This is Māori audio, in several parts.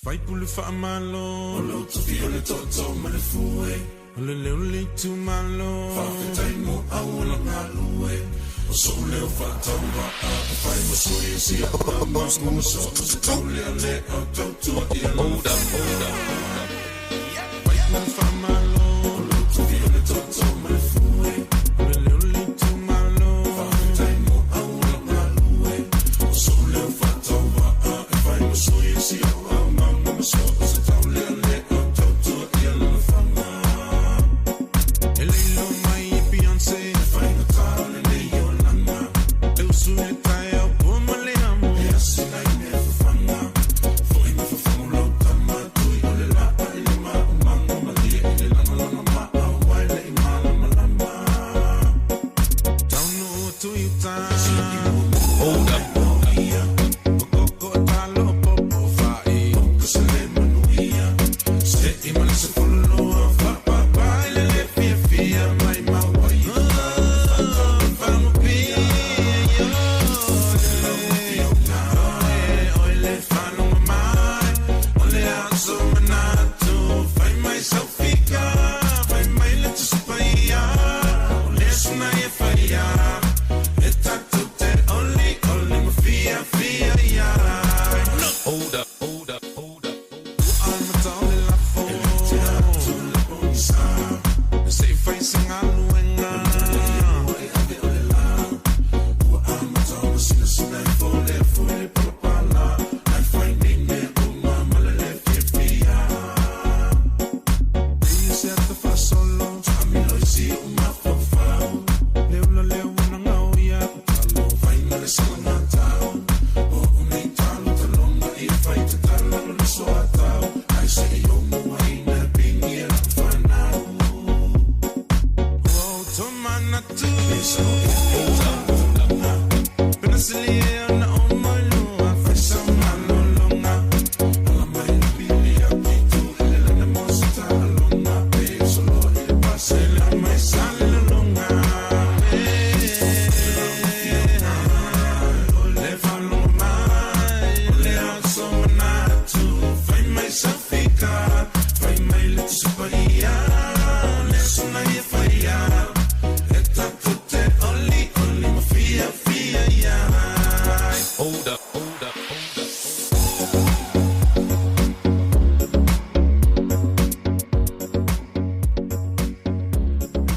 Fai pule fa malo, olo tofi ole toto malefue, ole leole tu malo, fa fetai mo aula ngalue, o so leo fa tamba a, fai mo soye si a pa mo so se tole ale a tautu ia oda. Fai pule fa malo, olo tofi ole toto malefue, ole leole tu malo, fa fetai mo aula ngalue, o so leo fa tamba a, fai mo soye si a pa so se taule ale o tautu ia lafanga. Elilo mai e Beyoncé, fai no taule nei o langa. Eu sui tai au puma le amo, e asi nai me fafanga. Foi me fafango lau tama tui o le la a ile ma o manga malia ile langa langa ma a wai le i mala malama. Tauno o tui uta, hold up.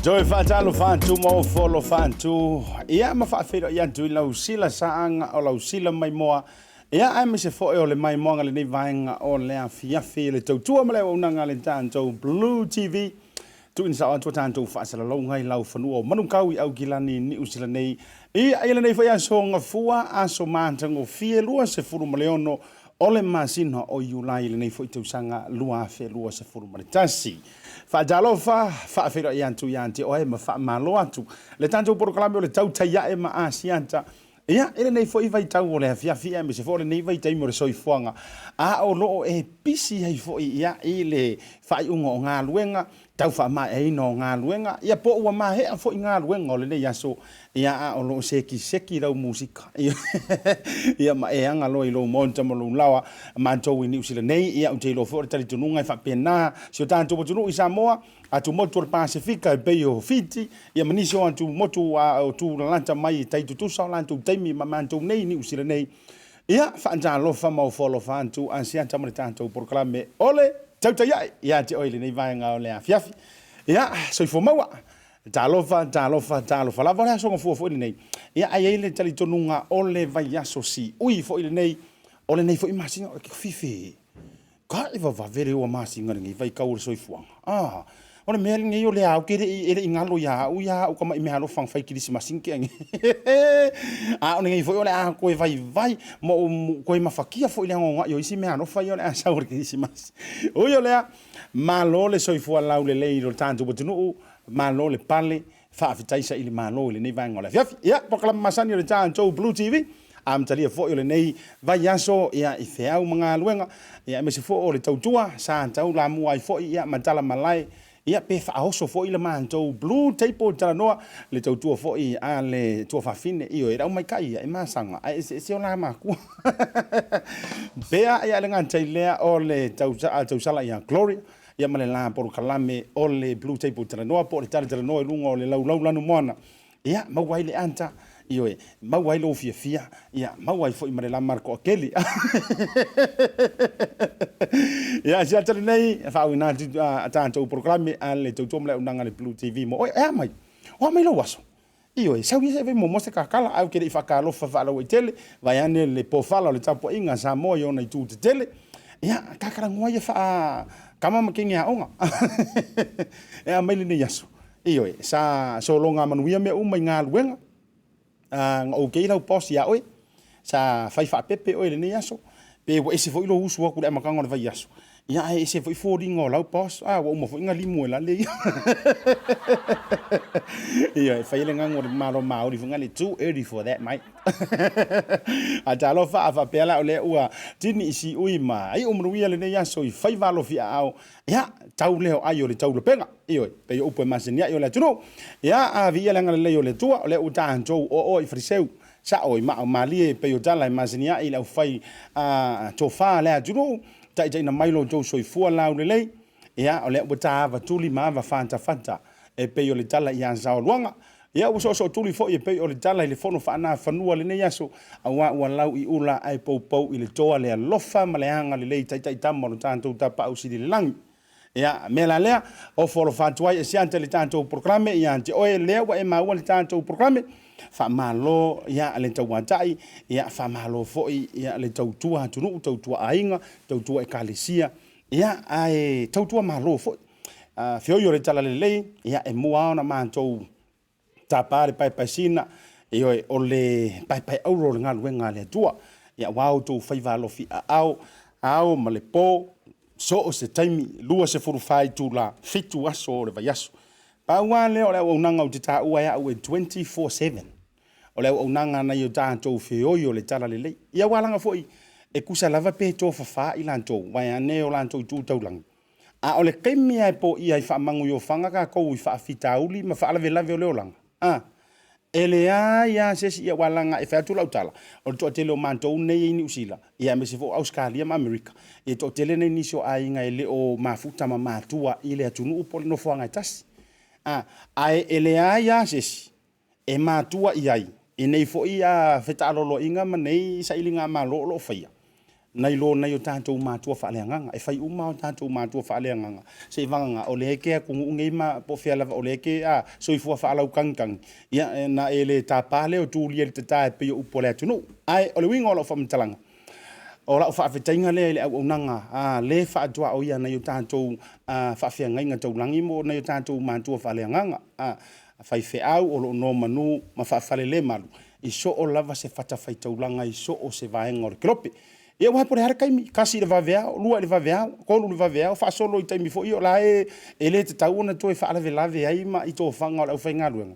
Joy fatalo fantu mo follow fantu ia ma fa fero ia tu lau sila saanga o lau sila mai moa ia ai me se fo e o le mai moa le nei vainga o le afia le tautua male o nanga le tanto Blue TV tu in sa o tanto fa sala lo ngai lau fanu o manu kaui au gilani ni usila nei ia ai le nei fa ia so nga fua aso mantango fie lua se furu maleono o le masino o yulai le nei fo itu sanga lua fe lua se furu male tasi fa jalofa fa fero yantu yanti o e ma fa malo atu le tanto por clamio le TAUTAI e ma ASIATA ia ele nei foi vai tau le afia me se fore nei vai tai mo soi fuanga a o lo e pisi ai foi ia ile fai ungo nga luenga tau fa ma e no nga luenga ia po wa ma he foi nga luenga le nei aso ia o lo seki rau musika ia ma e anga lo monta mo lo lawa ma to ni usile nei ia o te lo fore tali tununga fa pena se tanto mo tunu isa moa atu moto Pacifica e Beio Fiti ia manisio atu moto a tu lanta mai tai tu sa lantu taimi mamanto nei ni usile nei ia fa lo fa mo follow fantu ASIATA mo tanto proclame ole TAUTAI ia te oile nei vai nga ole afiafi ia so fo mawa talofa lava la so fo nei ia ai ele tali tonunga ole vai aso si ui fo ile nei ole nei fo imagine ke fifi ka iva va vere o masi ngai vai ka ur so fuanga ona me ngi ole au ke ele ingalo ya u kama me halo fang fai kilisi masinke ngi ona ngi fo ole ko vai mo ko mafakia fo ile ngo yo isi me halo fai ole a saur kilisi mas o yo le malo le so fo la le leiro tanto botunu malo le pale fa afitaisa ile malo le nei vai ngola ia proclam masani le tanto Blue TV am talia fo ile nei vai aso ia i feau mga luenga ia me se fo ole tautua sa tau la mu ai fo ia matala malai ia pe faaoso foʻi le matou blue table talanoa le tautua foʻi a le tuafafine io e rau mai kai ia e masaga ae se o la makua pea ia le gatai lea o le tausala ia Gloria ia ma le la porokalame o le blue table talanoa po o le tale talanoa i luga o le laulau lanu moana ia maua ai le anta io e maua ai lo fiafia ia maua ai foʻi ma le la marko akeli ia sia tale nei faauina tatou programe a le tautua ma le aunaga le Blue TV mo ea mai o mai lo aso io e sauia se mo se kakala au ke le fakalofa faalau i tele vai ane le pofala o le tapuaʻiga sa mo i ona i tu te tele ia kakalagoa ia faa kama makengi aonga ea mai lenei aso io e sa sologa manuia mea uma i galuega nga o kei lau posi a oe sa fai faapepe oe lenei aso pe ua ese foʻi lo usu aku le amakaga o le vai aso ia e ese foʻi foliga o lau pos ua uma foʻi galimu e lale ia e fai le gaga o le malo maoli fogale too early for that mate a talo faapea la o lea ua tini isi ui ma ai o manuia lenei aso i fai valofia ao ia tau leo ai o le taulepega io pe o upu masenia o le tunu ia a via langa le o le tua o le u tatou o i friseu sa o i ma malie pe o tala masenia i le fai tofa le tunu tai na mailo jo soifua la o le ia o le u tava tuli ma va fanta e pe o le tala ia sa o luanga ia o so tuli fo i pe o le tala i le fono fa na fanua le nei aso a wa lau i ula ai pou i le toa le lofa ma le anga le tai tamo no tanto tapa o si le langi ia mela lea o folo fatuai e siante le tanto programe ia ante oe lea wa e maua le tanto programe fa malo ia le tauatai ia fa malo foi ia le tautua tunu tautua ainga tautua e kalesia ia ai tautua malo foi fio yo le tala le ia e mua ona mantou tapare pai pasina e o le pai auro nga le tua ia wau tu fai valo fi au ma le po so o se taimi lua se furufai tu la fitu aso le vai aso pa ua leo le o nanga o te ta ua ia ue 24/7 o le o nanga na yo tātou whioio le tala le lei ia walanga foi e kusa lava pe tō whawha i lantou wai ane o lantou tūtaulangi a o le keimi ai po ia i whaamangu yo whanga ka kou i whaafitauli ma whaalave o leo langa ele ia sesi ia walanga e whaatu lau tala o le toa tele o mantou nei i New Zealand ia me se fo Australia ma Amerika e toa tele nei nisio a inga e le o mafuta ma matua i le atunu upo le nofo anga tasi ai ele ia sesi e matua iai e nei fo ia feta alolo inga ma nei sa ilinga ma lo faia nai lo nai o tātou matua whaaleanganga e whai uma o tātou matua whaaleanganga se vanga o le heke ku ngei ma po whialava o le heke so i fua whaalau kangkang ia na e le tāpale o tūli e le tatae pe o upo le atunu ai o le winga o lo whamtalanga o la whaafetainga le au nanga le whaatua o ia nai o tātou whaafeangainga taulangi mo nai o tātou matua whaaleanganga fai feau o lo no manu ma whaafale le malu i so o lava se whatawhai taulanga i so o se vaenga o le kilope ia wa por har kaimi kasi le vavea lua le vavea ko lu vavea fa solo i taimi fo io la e le te tauna to e fa lave lave ai ma i to fanga o fa ngaluenga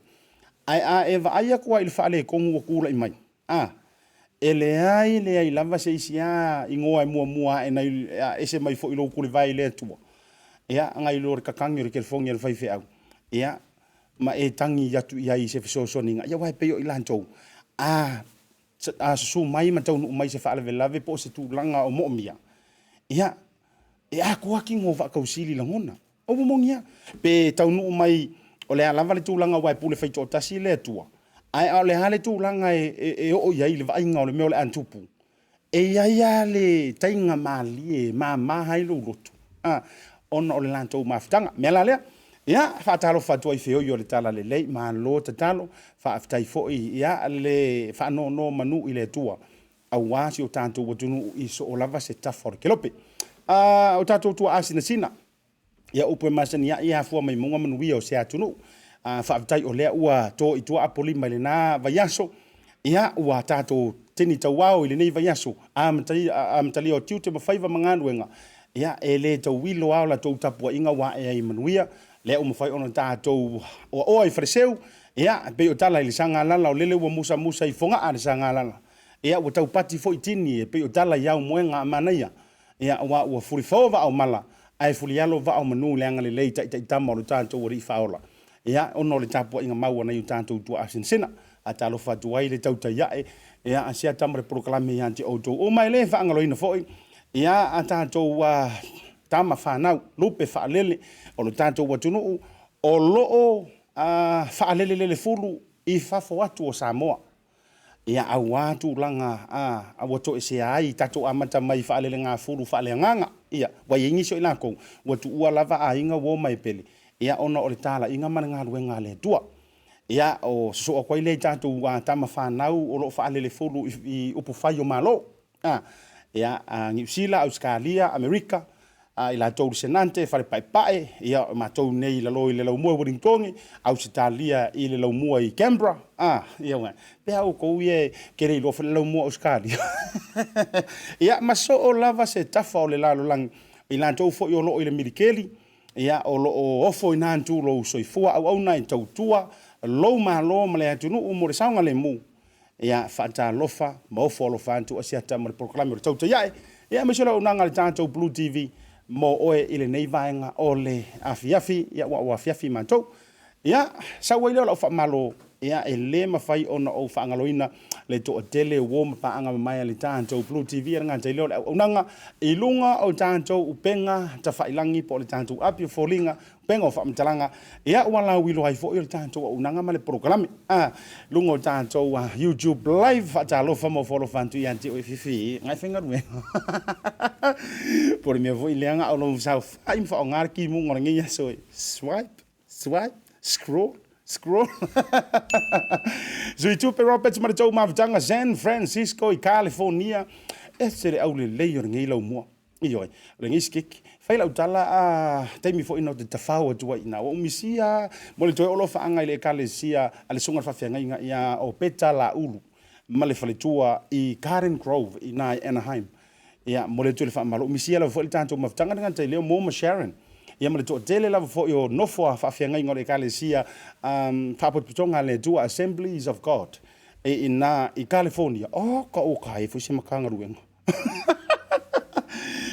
ai eva ai ko il fa le ko ngu kula i mai ele ai lava se isia i ngoa mua e nai ese mai fo i lo kule vai le tua ia ngai lo ka kangi re ke fongi le fai feau ia ma e tangi yatu ia se so ninga ia wa pe i lantou su mai ma tau mai se fa'ale lave po se tu langa o mo'mia ia e aku aki ngo va kausili langona o mongia pe tau nu mai o le lava le tu langa wai pule fai tasi le tua ai o le hale tu langa e o ia le vai nga o le me o le antupu e ia le tainga mali ma hai lo rotu on o le lantou mafutanga mela lea ia whaatalo whatua i whio i le tala le lei ma lo te talo whaafitai fo ia le whaano no manu i le tua au wasi o tātou watunu i so o lava se tafa o le kelope o tātou tua asina sina ia upo e masani ia fua mai munga manuia o se atunu whaafitai o lea ua tō i tua apoli mai le nā vaiaso ia ua tātou tini tau wao i le nei vaiaso amtali o tiute mawhaiva manganuenga ia e le tau wilo au la tau tapua inga wa e ai manuia le o mafai ona tātou o ai freseu ia pe o tala i sanga lala o lele ua musa i fonga a sanga lala ia ua tau pati fo i tini pe o tala iau moenga amanaia ia ua furifova au mala ai fulialo va o manu le anga le lei tai tama o tanto o ri faola ia ono le tapu inga mau na tanto tu asin sina atalo fa tuai le TAUTAI ia asia tamre proklame ia ti o o mai le fa ngalo ina foi ia atanto wa tama fa nau lupe fa lele o le tanto wa tunu o lo fa lele le fulu I fa fo atu o Samoa ia au atu langa a woto e se ai tato amata mai fa le nga fulu fa le nganga ia wa yingi so ila ko wotu ua lava a inga wo mai pele ia ona o le tala inga mana nga luenga le tua ia o so ko ile tato wa tama fa nau o lo fa le fulu I upu fayo malo ia New Zealand Australia America ila tau senante fare pai ia ma tau nei la loi le lau mua Wellington Australia I le lau mua I Canberra ia wa pe au ko ie kere lo fa lau mua Australia ia ma so o lava se tafa o le lalo lang ila tau fo yo lo ile milikeli ia o lo ofo ina tu lo so fua au nai tau tua lo ma le atunu mo le saunga le mu ia fa lofa mo fo lo fa tu ASIATA mo le proklame o TAUTAI ia me so lo nanga le tanto Blue TV mo oe ile nei vaenga o le afiafi ia wa afiafi mantou ia sa waile o fa malo ia ele mafai ona o fa ngaloina le to tele wo pa anga mai le tanto Blue TV nga tele o nanga ilunga o tanto upenga ta failangi po le tanto api folinga penga o fa mtalanga ia wala wilo ai fo le tanto o nanga male programe lunga o tanto YouTube live ta lo fa mo follow fantu ia ti o fifi ngai finga rume por me voi leanga o lo sa fa info ngar ki mu ngor ngi so swipe scroll so tu pe Roberts ma tau mavtanga San Francisco I California sere au le lei o ngi lo mo ioi le ngi skik faila utala taimi fo ino te tafau tu ina o misia mo le toi olo fa anga ile kalesia ale sunga fa fianga ia o peta la ulu male faletua I Garden Grove I Anaheim ia mo le toi fa malo misia la fo le tanto mavtanga nga te le mo Sharon ia mo le to tele la fo yo no fo fa fianga ngore kalesia fa potonga le tua Assemblies of God ina I California o kai fo se makanga ruenga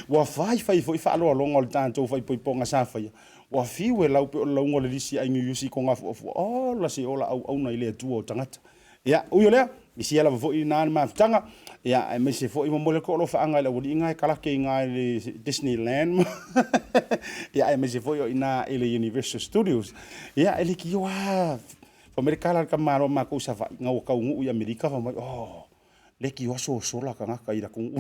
wa fai fo fa lo longo le tanto fai ponga sa fai wa fiwe lau pe lo ngole lisi ai yusi ko ngafu la si ola au na ile tua o tangata ia uyo le isi ala fo ina ma tanga ia me se fo I mo le ko lo fa anga le wodi ngai kala ke ngai le Disneyland ia me se fo ina ile Universal Studios ia ele ki wa fo merikala ka maro ma ko sa fa ngau ka ngu ia Amerika fa le ki wa so la ka ngaka ira ku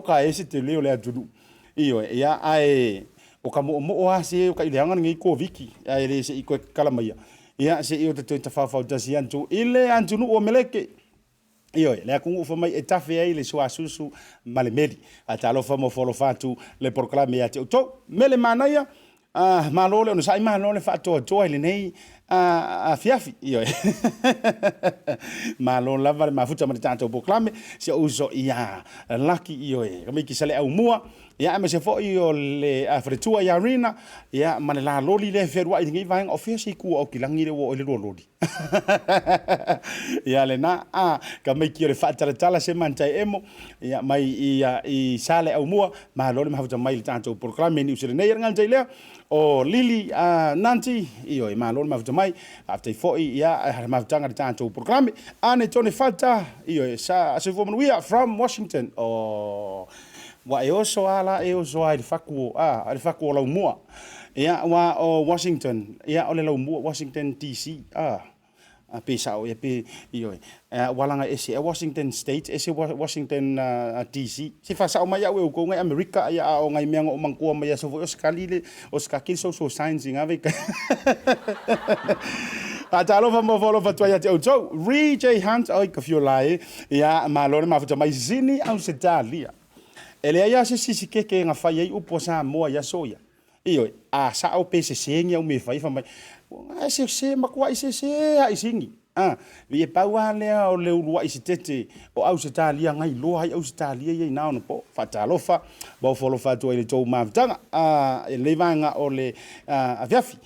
ka ese te leo le atu iyo ia ai o ka mo se o ka ile anga ngi ko viki ai le se iko kala mai ia se io te fa tasi antu ile antu no o meleke iyo le ku fa mai etafe ai le so asusu malemeli atalo fa mo folo fatu le proclame ya to mele manaya malole no sai malole fa to ile nei fiafi iyo malon lava mafuta ma tanto proclame se uso ia lucky iyo kami ki sale au mua ia me se fo iyo le afretua ya arena ia ma la loli le ferwa ngi vang ofisi ku o kilangi le wo le loli ia le na kami ki le fatala tala se mantai emo ia mai ia I sale au mua malole mafuta mai tanto proclame ni usele nei ngal le o lili nanti iyo malole mafuta mai after ia maftanga de tanto programe ane tone falta iyo sa se we are from Washington wa eoso ala eoso ai faku ai faku la mua ia wa Washington ia ole la mua Washington DC pesa o pe iyo walanga ese Washington State ese Washington DC se fa sa o mai we ko ngai America ia o ngai mengo mangko mai so o skali o skaki so science ngave atalo fa mo volo fa toya te o J Hunt ai ka fiolai ia malore ma fa mai zini au se talia ele ia se sisi ke nga fa ia upo sa mo ia soia iyo sa o pese sengi au me fa mai se makua se ai singi vi pa wale o le ulua isitete o au se talia ngai lo ai au se talia ia na no po fa talo fa bo folo fa to ile to ma tanga le vanga o le aviafi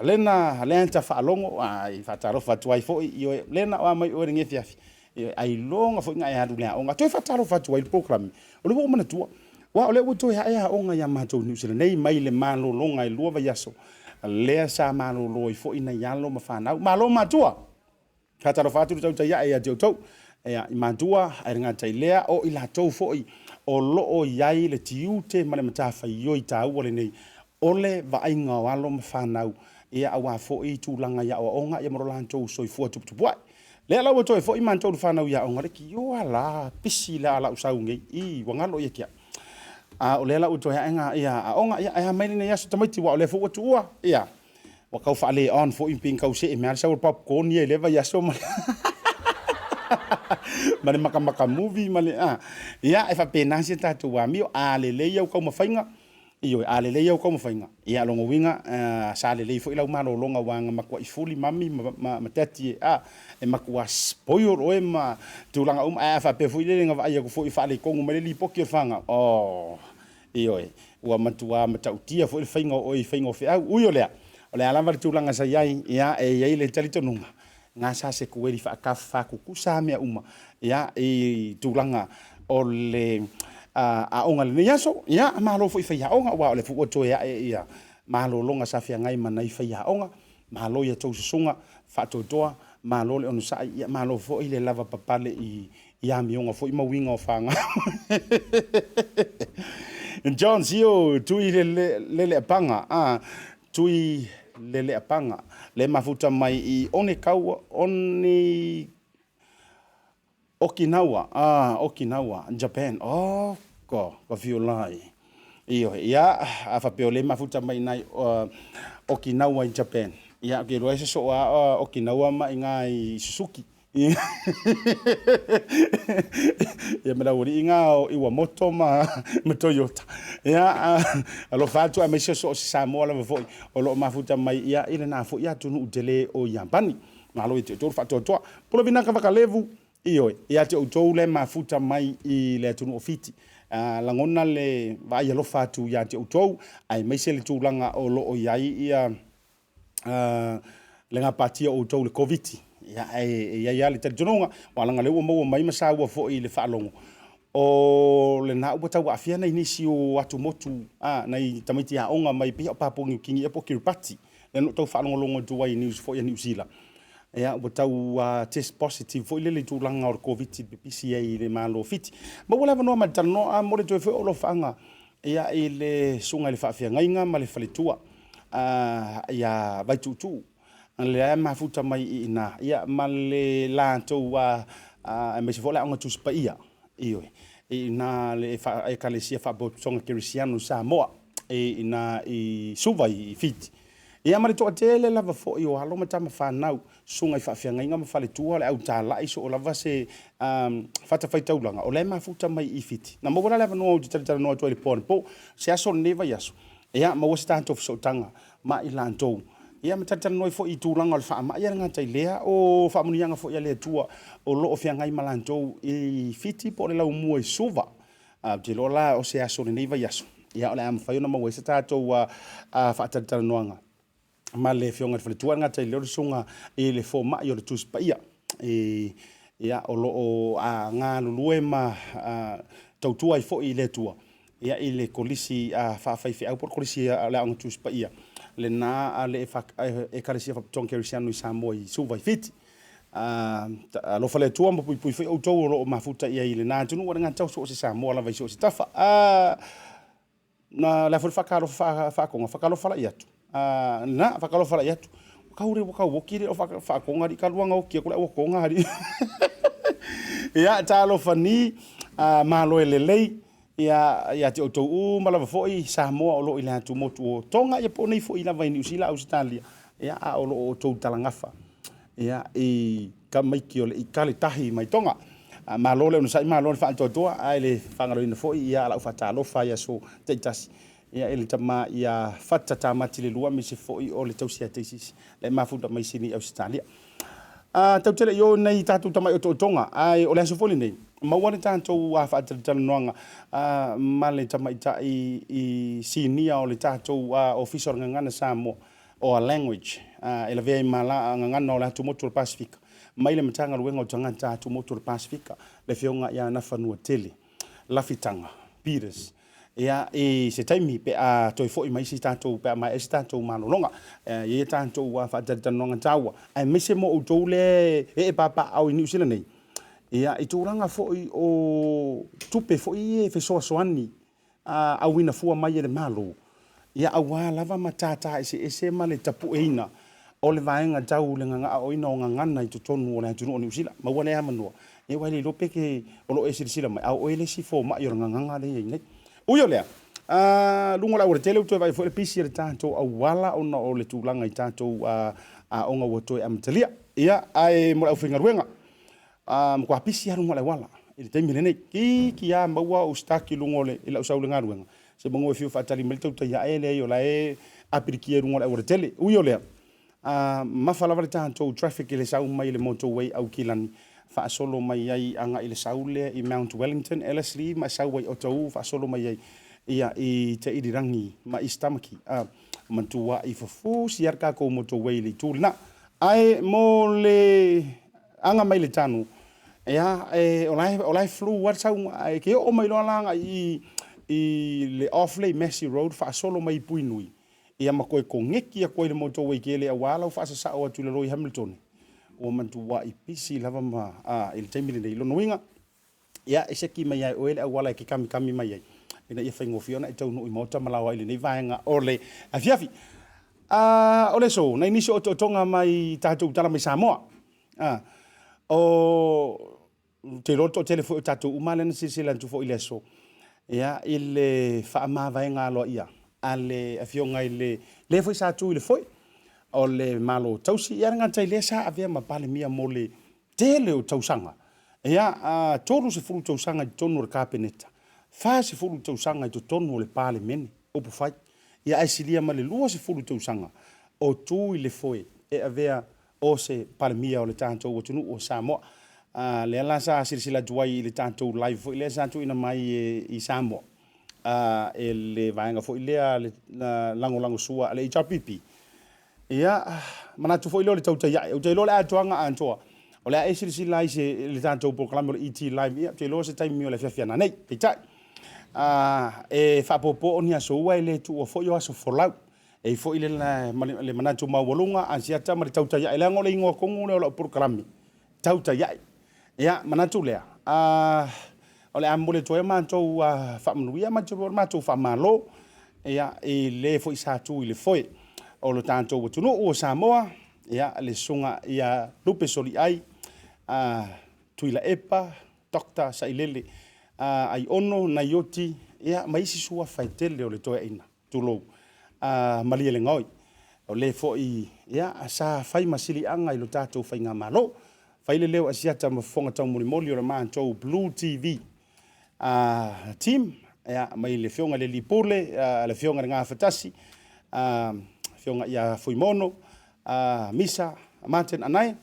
lena lenta fa longo ai fa talo fa to ai fo io lena o mai o ringe fiafi ai longa fo nga ya du le onga toi fatalo fatu wai program o le mo na tua wa o le wo toi ya onga ya ma to New Zealand nei mai le malo longa i lua va yaso le sa malo lo i fo ina ya lo ma fa na malo ma tua fatalo fatu tau tai ya to ia i mantua ai nga tai lea o ila tau fo i o lo o yai le tiute ma le mata fa yo i tau o le nei ole va ai nga walo ma fa na ia awa fo i tūlanga ia o onga ia marola tau so i fua tuputupuai. Lea lau toi fo i man tau whanau ia onga reki yo ala pisi la ala usau ngei i wangalo ia kia. O lea lau toi haenga ia a onga ia ai hamaini na yasu tamaiti wa o le fo watu ua ia. Wa kau whaale on fo i ping kau se e mea sa popcorn ia leva yasu ma. Mane makamaka movie mane ia e fa penasi tatu wa mio a le le ia kau mawhainga. Iyo a le le au kau mawhainga. Ia longa winga sa le le fo ilau malo longa wanga makua i fuli mami ma tati e makua spoil o e ma tūlanga a fa pe fo i le nga vai ko fo i fa le kongu ma le li poki o fanga. Iyo ua matua matautia fo i whainga o i whainga o fe au uyo lea. O lea lava tūlanga sa iai ia e iai le talitonunga. Ngā sa se kueri fa kafa kukusa mea uma. Ia i tūlanga o le a onga le yaso ia malo fo i fa onga wa le fu to ia malo longa sa fia ngai mana i fa onga malo ia tau sunga fa to toa malo le onu sa ia malo fo i le lava papale i ia mi onga fo i mawinga o fanga John Sio tui le panga tui le panga le mafuta mai i one kau one Okinawa, Japan. Ko Fesolai. Iyo, ia fa peole mafuta mai nai Okinawa in Japan. Ia ke roe so Okinawa ma ngai Suzuki. Ia mela uri inga i wa moto ma Toyota. Ia alo fatu a me so Samoa la foi o lo mafuta mai ia ile na fo ia tunu utele o Japani. Malo i to fatu to. Polo vinaka vakalevu iyo ia te utou le mafuta mai i le tunu ofiti langona le vai lo fatu ia te utou ai mai se le tūlanga o lo o iai ia le nga patia o utou le covid ia le talitonga walanga le mo mai masa ua fo i le whaalongo o le na ua tau afia nei nisi o atu motu nei tamaiti a onga mai pia papongi kingi e po kiripati le no tau whaalongo longo tuai news fo ia New Zealand. Ia o tau test positive fo ile le tūlanga o COVID PCA le malo fiti. Ma wala no ma tano mo le toe fo o lo fanga. Ia ile sunga le fafia ngainga ma le faletua. Ia vai tutu. Le mafuta mai ina ia ma le lanto me se vola anga tu spaia. Iyo. Ina le fa ekalesia fa bo songa Cristiano Samoa. Ina i suva i fiti. Ia mari to atele lava fo i o halo matama whanau sunga i whawhianga inga ma whale tua le au tā lai so o lava se whata whaitaulanga o le mafuta mai i fiti. Na mawara lava noa o di taritara noa tua i le pōne po se aso neva yaso. Ia ma wasi tātou fisotanga ma i lantou. Ia ma taritara noa i fo i tūlanga o le wha ma ia ngata i lea o whamunianga fo i lea tua o loo whianga i ma lantou i fiti po le lau mua i suva. Te lola o se aso neva yaso. Ia o le am whaiona ma wasi tātou whaataritara noanga. Ma le fionga le tua ngata i le sunga i le fo ma i o le tuspa ia ia o lo o ngā lulue ma tautua i fo i le tua ia i le kolisi whawhaiwhi au por kolisi le anga tuspa ia le nā le e karisia whapatong Cristiano i Samoa i suva i fiti lo whale tua ma pui whi au tau o lo o mafuta ia i le nā tunu wa ngā tau so o se Samoa la vai so o se tafa na le fo whakaro whakonga whakaro whala i atu na fakalo fala yatu kaure waka wokire o fa konga ri kaluanga o kia kula o konga ri ya talo fani malo elelei ya te oto u mala foi Samoa o lo ila tu motu o tonga ya po nei foi ila vai New Zealand Australia ya o lo o to talangafa ya e kamaiki o le ikale tahi mai tonga malo le no sai malo fa to to ai le fangalo ina foi ya la fa talo fa ya so te tasi ia ele tama ia fata tamati le lua me se foi o le tausia tesis le mafuta mai sini Australia tautele yo nei tatu tama o tonga ai o le so foli nei ma wani tanto wa fata talnoanga ma le tama ita i sinia o le tatu official ngana Samoa o a language ele vei mala ngana o la tu motu Pacific mai le matanga luenga o tangata tu motor Pasifika le fionga ia Nafanuatele Lafitaga Peters ia se taimi pe a toi foi mai si tatou pe mai si tatou malolonga ia tatou wa fa tatanonga taua ai mise mo o tole papa au New Zealand nei ia i tūranga foi o tupe foi fesoasoani a wina fua mai le malo ia awa lava matata ese male tapu eina o le vaenga tau le nganga o ina o ngangana i tonu o le tunu o New Zealand ma wale amano e wale lo peke o lo sila mai au ele si fo mai o nganga le nei uyo lea lunga la ora tele uto vai foi le pisi le tanto awala ona o le tūlanga i tanto a onga woto amtalia ia ai mo au finga ruenga kwa pisi haru ngala wala ile temi le nei ki ya maua o staki lungole ila usau le ngaruenga se bongo fiu fatali melto ta ya ele yo la apiriki runga la ora tele uyo lea mafala vale tanto traffic ile sau mai le motorway au kilani fa solo mai ai anga ile saule i Mount Wellington LSD ma sau wai o tau fa solo mai ai ia i te irirangi ma i stamaki mantua i fofu siarka ko motorway le tulna ai mo le anga mai le tanu ia olai flu wat sau ai ke o mai lo langa i le Offley Massey Road fa solo mai puinui ia ma koe ko ngeki a koe le motorway ke le awala fa sa o tu le Roy Hamilton o mantua i pisi lava ma il taimi le lo noinga ia ese ki mai ai o ele awala ki kami mai ai ina ia faingo fiona i tau no i mota malawa ile nei vaenga ole afiafi ole so na iniso o tonga mai tatou tala mai Samoa o te roto telefo tatou umale na sisila tu fo ile so ia ile fa ma vaenga lo ia ale afionga ile le foi sa tu ile foi o le malo tausi ia nga tai le sa avia ma pale mia mole tele o tausanga ia tolu se fulu tausanga tonu ka peneta fa se fulu tausanga to tonu le pale mene o pu fai ia aisilia ma le lua se fulu tausanga o tu ile foi e avea o se pale mia o le tanto o tunu o Samoa le ala sa silsila tuai le tanto live foi le sa tu ina mai i Samoa ele vaenga foi le lango sua le HRPP ia manatu foi le TAUTAI o te lo le atuanga antoa o le silsila se le tanto proclamo ET live ia te lo se time le fiafiana nei pitai e fa popo oni aso wai le tu o foi o aso folau e foi le manatu mawolunga ASIATA ma le TAUTAI le ngole ingo kongu le o proclami TAUTAI ia manatu lea o le ambole toe mantou fa manuia mantou fa malo ia e le foi sa tu le foi o lo tanto o tunu o Samoa ia le sunga ia Uso Fesolai tuila epa Dr. Sailele ai ono na yoti ia maisi sua faitele o le toe ina tulo malia le ngoi o le foi ia sa fai masili anga i lo tatou fainga malo faile leo ASIATA mafonga tau muli o le mantou Blue TV team ia mai le fionga le lipole le fionga ngā fatasi fionga ia fuimono misa Martin anai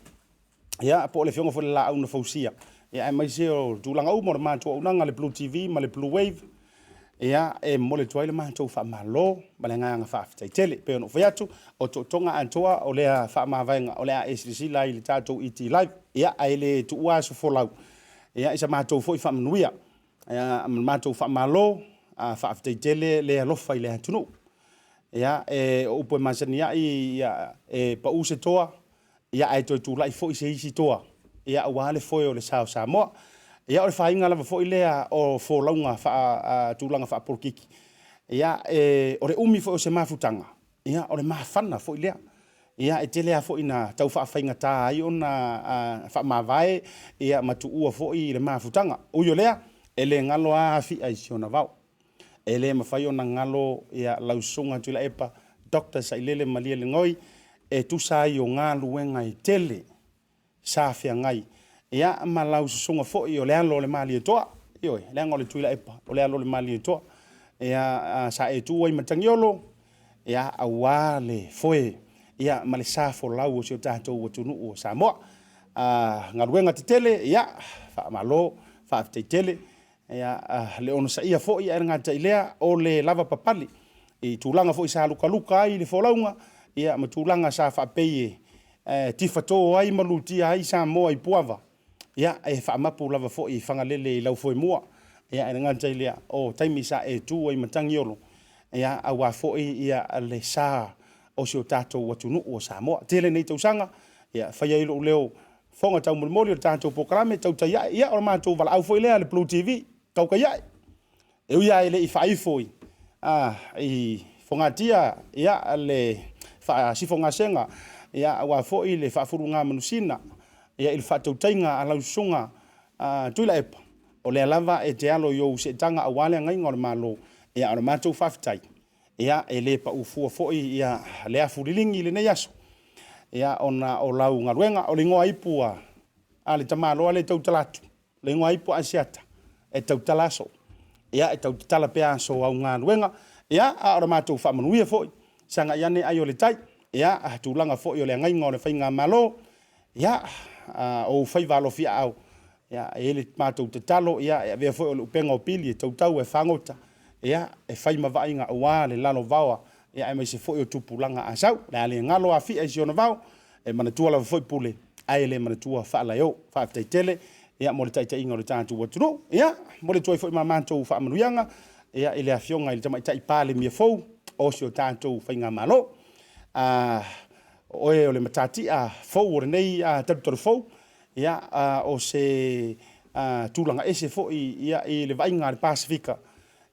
ia po le fionga fo le la una fausia ia mai se o tulanga u mo le mantou unanga le Blue TV ma le Blue Wave ia mo le toile mantou fa malo ma le nganga fa tele pe ono fiatu o tonga antoa o le fa ma vaenga o le ASC lai le tatou ET live ia ai le tuua so folau ia isa mantou foi fa manuia ia mantou fa malo fa tele le alofa i le tunu ia o po masania ia pa use toa ia ai to tu lai foi se isi toa ia wale foi o le Samoa ia o le fainga lava foi lea o folaunga fa tulanga fa porkiki ia o le umi foi o se mafutanga ia o le mafana foi lea ia tele a foi na tau fa fainga ta ai ona fa mavae ia matu foi le mafutanga uyo lea ele ngalo a fi ai siona vau ele mafai ona ngalo ia lausunga tula epa Dr. Sailele malia le ngoi tu sai o ngaluenga i tele sa fia ngai ia malau sunga foi o le alo le mali toa io le ngole tula epa o le alo le mali toa ia sa tu ai matangiolo ia awale foi ia male sa fo lau o se tatou o tunu o Samoa ngaluenga te tele ia fa malo fa te tele ia le ono sa ia foi ia ngata ilea o le lava papali i tulanga foi sa luka ai le folaunga ia matulanga sa fa peye tifato ai malutia ai Samoa i puava ia e whaamapu lava fo i whangalele i lau foi mua ia e ngantai lea o taimi sa e tu ai matangi olo ia awa fo ia le sa o si o tātou watunu o Samoa tele nei tausanga ia whaia ilo leo fonga tau mulmoli o tātou pokarame tautai ia o mātou wala au foi lea le Blue TV kauka ia e uia ele i whaifoi i fongatia ia le sifonga senga ia awa fo i le whafurunga manusina ia il whatautainga a lausunga tuila epa o le lava e te alo yo se tanga awale ngai ngor malo ia o mātou whaftai ia e le pa ufua fo i ia le afurilingi le nei aso ia ona o lau ngaruenga o le ngoa ipua ale tamalo ale tautalatu le ngoa ipua ASIATA e tautalaso ia e tautala pea so au ngaruenga ia a o mātou whamanuia fo i sanga iane ai o le tai ia tulanga fo i o le ngai ngor le whainga malo ia o fai valo fia au ia ele mātou te talo ia e vea fo o le upenga o pili e tautau e whangota ia e fai mawai ngā ua le lalo vaua ia e mai se fo o tupulanga a sau le ale ngalo a fia e si ona vau e manatua lava fo i pule ai le manatua whaalai o whaaftaitele ia mo le taita inga o le tātou waturo ia mo le tuai fo i mātou whaamanuianga ia ele a fionga i le tamai tai pāle mia fou o si o tātou whainga malo oe o le matati a fou o nei tarutoru fou ia o se tūlanga ese fo ia i le vainga le Pasifika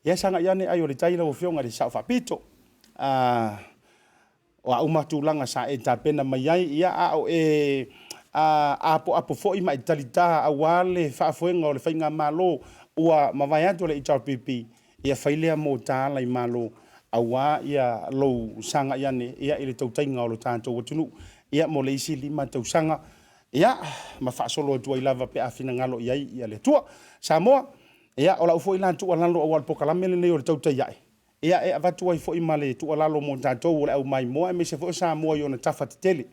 ia sanga iane ai o le taila o fionga le South Apito o a uma tūlanga sa e tapena mai ai ia o apo fo i mai talita a wale whaafuenga o le whainga malo ua mawai atu le HRPP ia whailea mo tāla i malo awa ia lou sanga iane ia i le tautainga o lo tātou watunu ia mo le isi lima tausanga ia ma whaasolo atua i lava pe awhina ngalo iai ia le tua Samoa ia o lau fo i lan tua lalo awal pokalame le nei o le tautai iai ia e avatua i fo i male tua lalo mo tātou o le au mai moa e me se fo Samoa i ona tafa te tele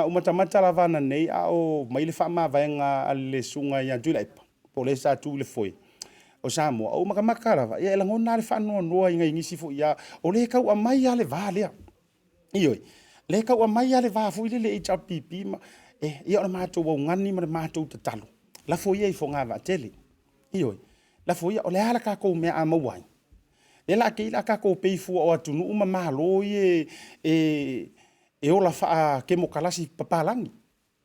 umatamata lavana nei o mai le whaama vaenga ale sunga ia tuilaipa po le sa tu le foi o Samoa o makamaka lava ia la ngona le whanua noa i ngai ngisi fo ia o le kau a mai ale vale ioi le kau a mai ale va fu le HRPP ma ia o mātou o ngani ma mātou te talo la fo ia i fo ngava tele ioi la fo ia o le ala ka ko me a mawai le la ke la ka ko pe fu o atunu uma malo e ola fa ke mo kalasi papalangi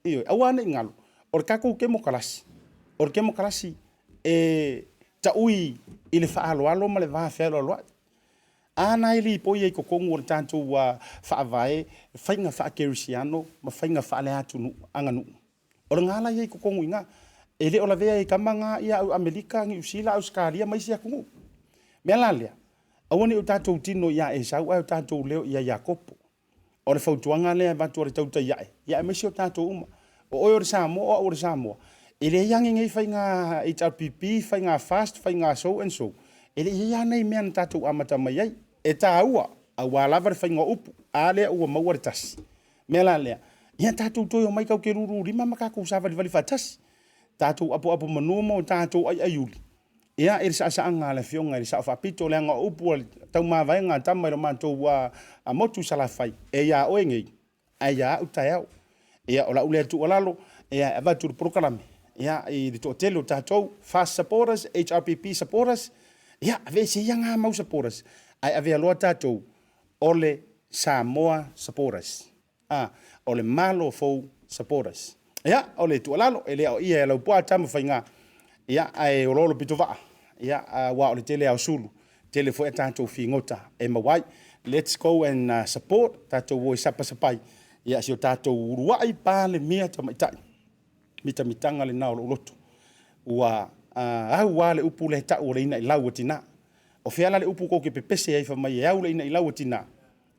ioi awane ngalo o ka ko ke mo kalasi o ke mo kalasi ta ui i le whaaloalo ma le whawhelo aloa. Ana ili po i kokongu o le tātou wa whaavae, whainga whaakerisiano, ma whainga whaale atunu anganu. O le ngala i kokongu inga, e le o la vea i kamanga ia au Amerika, ngi usila, Australia, maisi a kungu. Mea lalea, awane o tātou tino ia e sau, au tātou leo ia Iakopo. O le whautuanga lea vatu o le tauta iae, ia e maisi o tātou uma. O oi o le Samoa, o le Samoa. Ele yangi ngai whainga HRPP, whainga fast, whainga so and so. Ele ia nei mea na tātou amata mai ai. E tā ua, a wālawa re whainga upu, a lea ua maua re tasi. Mea la lea, ia tātou toi o mai kau ke ruru, rima makako usawari wali whatasi. Tātou apu manua mo tātou ai aiuli. Ia e sa anga le fionga, e sa whapito le anga upu, tau mawai ngā tamai ro mātou a motu salawhai. E ia oe ngei, a ia utai au. Ia o la ulea tu alalo, ia e vatu prokalame. Ia i le tōtelo tātou, fast supporters, HRPP supporters, ia ave se ia ngā mau supporters. Ai ave aloa tātou, ole Samoa supporters. Ole malo fou supporters. Ia, ole tualalo, ele au ia lau pua tamu whainga. Ia, ai ololo pito waa. Ia, wa ole tele au sulu. Tele fo e tātou whingota e mawai. Let's go and support tātou woi sapai. Ia, si o tātou uruai pāle mea tamaitai. Mita mitanga le nao loto. Ua au wale upu le ta o le ina i lau atina. O feala le upu ko ke pepese ai fa mai au le ina i lau atina.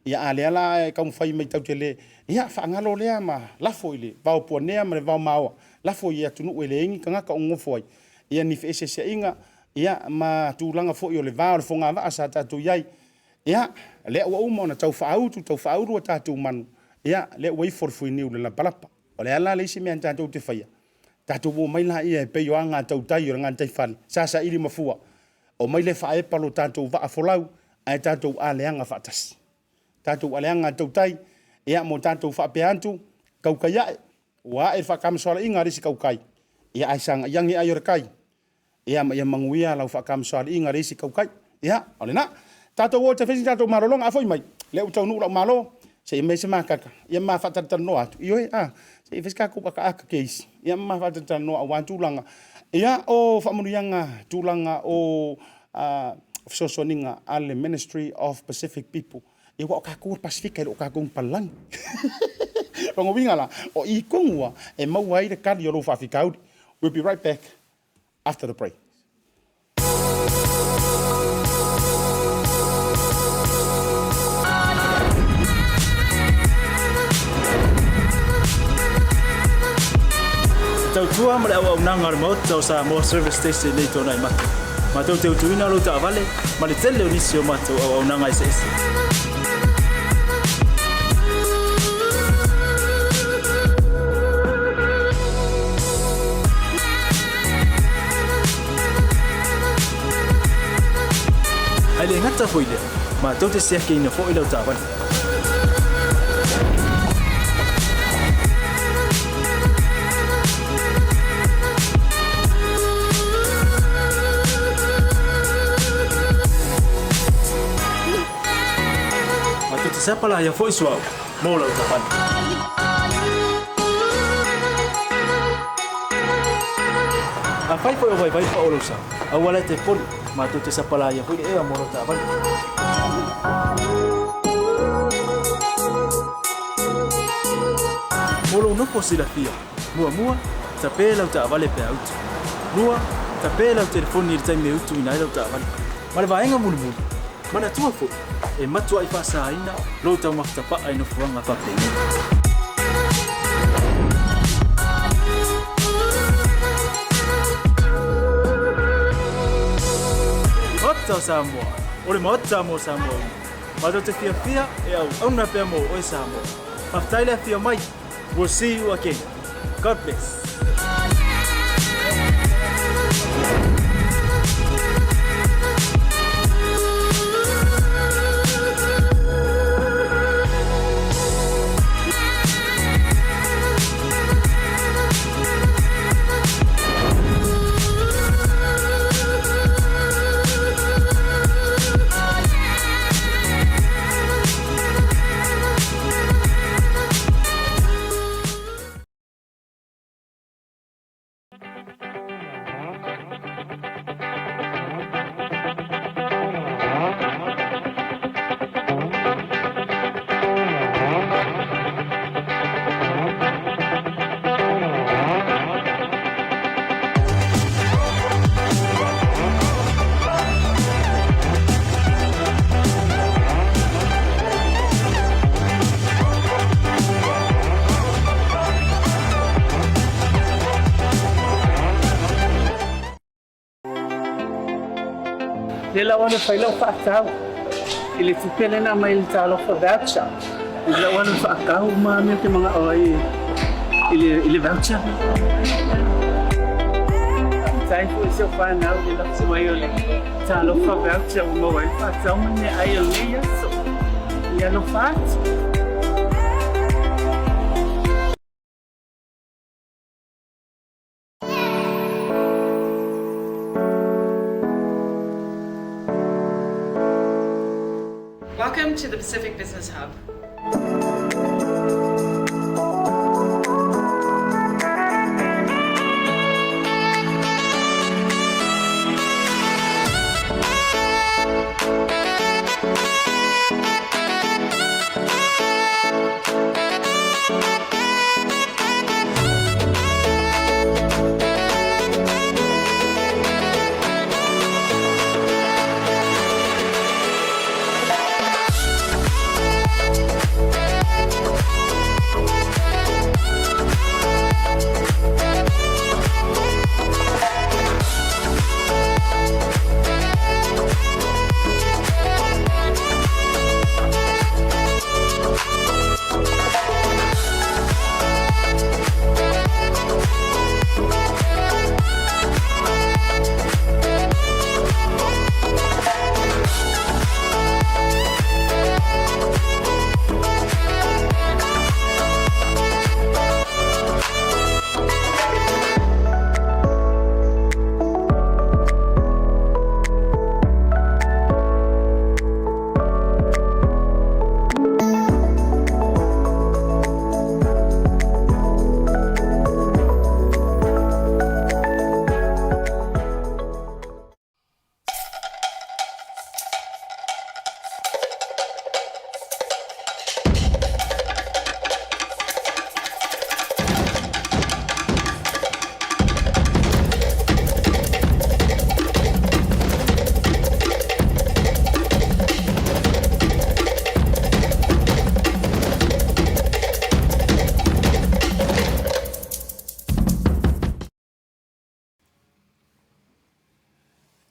Ia ale ala e kaum fai mai tau tele. Ia fa ngalo lea ma lafo ile. Vau puanea ma le vau maoa. Lafo ia tunu e le ingi kangaka o ngofo ai. Ia ni fese se inga. Ia ma tūlanga fo i o le vau le fonga wa asa tatu iai. Ia le ua uma ona tau whaautu, tau whauru a tatu manu. Ia le ua i forfui niu le lapalapa. O le ala le isi mea tātou te whaia. Tātou wo mai la ia e pei o anga tautai o ngā tai whale. Sasa iri mafua. O mai le whae palo tātou wa a folau, ai tātou a leanga whaatasi. Tātou a leanga tautai, Ia mo tanto whaapeantu, kaukai ae. Wa e whakamaswala inga resi kaukai. Ia ai sanga iangi ai kai. Ia manguia lau whakamaswala inga resi kaukai. Ia, ole na. Tato wo te whesi tato marolonga a foi mai. Le utau nuu lau malo. Se i mese makaka. Ia ma whatatana no atu. Ioe, se i wheska kupa ka aka keisi. Ia ma whatatana no a wantulanga. Ia o whamunuianga tūlanga o Fesosoninga ale Ministry of Pacific People. Ia wa o kako Pasifika o kako palang. Pango wingala o I kongua e maua i le kari o lo whawhikauri. We'll be right back after the break. Tautua ma le au nanga mo tau sa mo service station nei tona I matu. Ma tau te utuina lo ta vale, ma le tele o nisi o matu au nanga ese ese. Ai le ngata foile, ma tau te sea ke ina fo ila ta vale. Siapa lah yang voice wow, mau lah ucapan. Apa itu yang baik pak ulusa? Awalnya telepon, matu tu siapa lah yang voice mau lah ucapan. Mulu no posilah dia, mua, tapi lah ucapan le peaut. Mua, tapi lah telefon ni time me utu ina lah ucapan. Malah baenga mulu. Mana tua fo? E matua I whaasaina, lo tau makitapa ai no fuanga whapeni. Ota Samoa, ore ma ota mo Samoa. Mato te fia e au na pia mo o Samoa. Maftaile fia mai. We'll see you again. God bless. Ela wana faila whaakau. Ile tupele na mai talo for voucher. Ela wana whaakau ma me te mga oi. Ile voucher. Tai fu se fa na ile se mai ole. Talo for voucher mo wai whaakau me ai ole ya so. Ya no fat. Welcome to the Pacific Business Hub.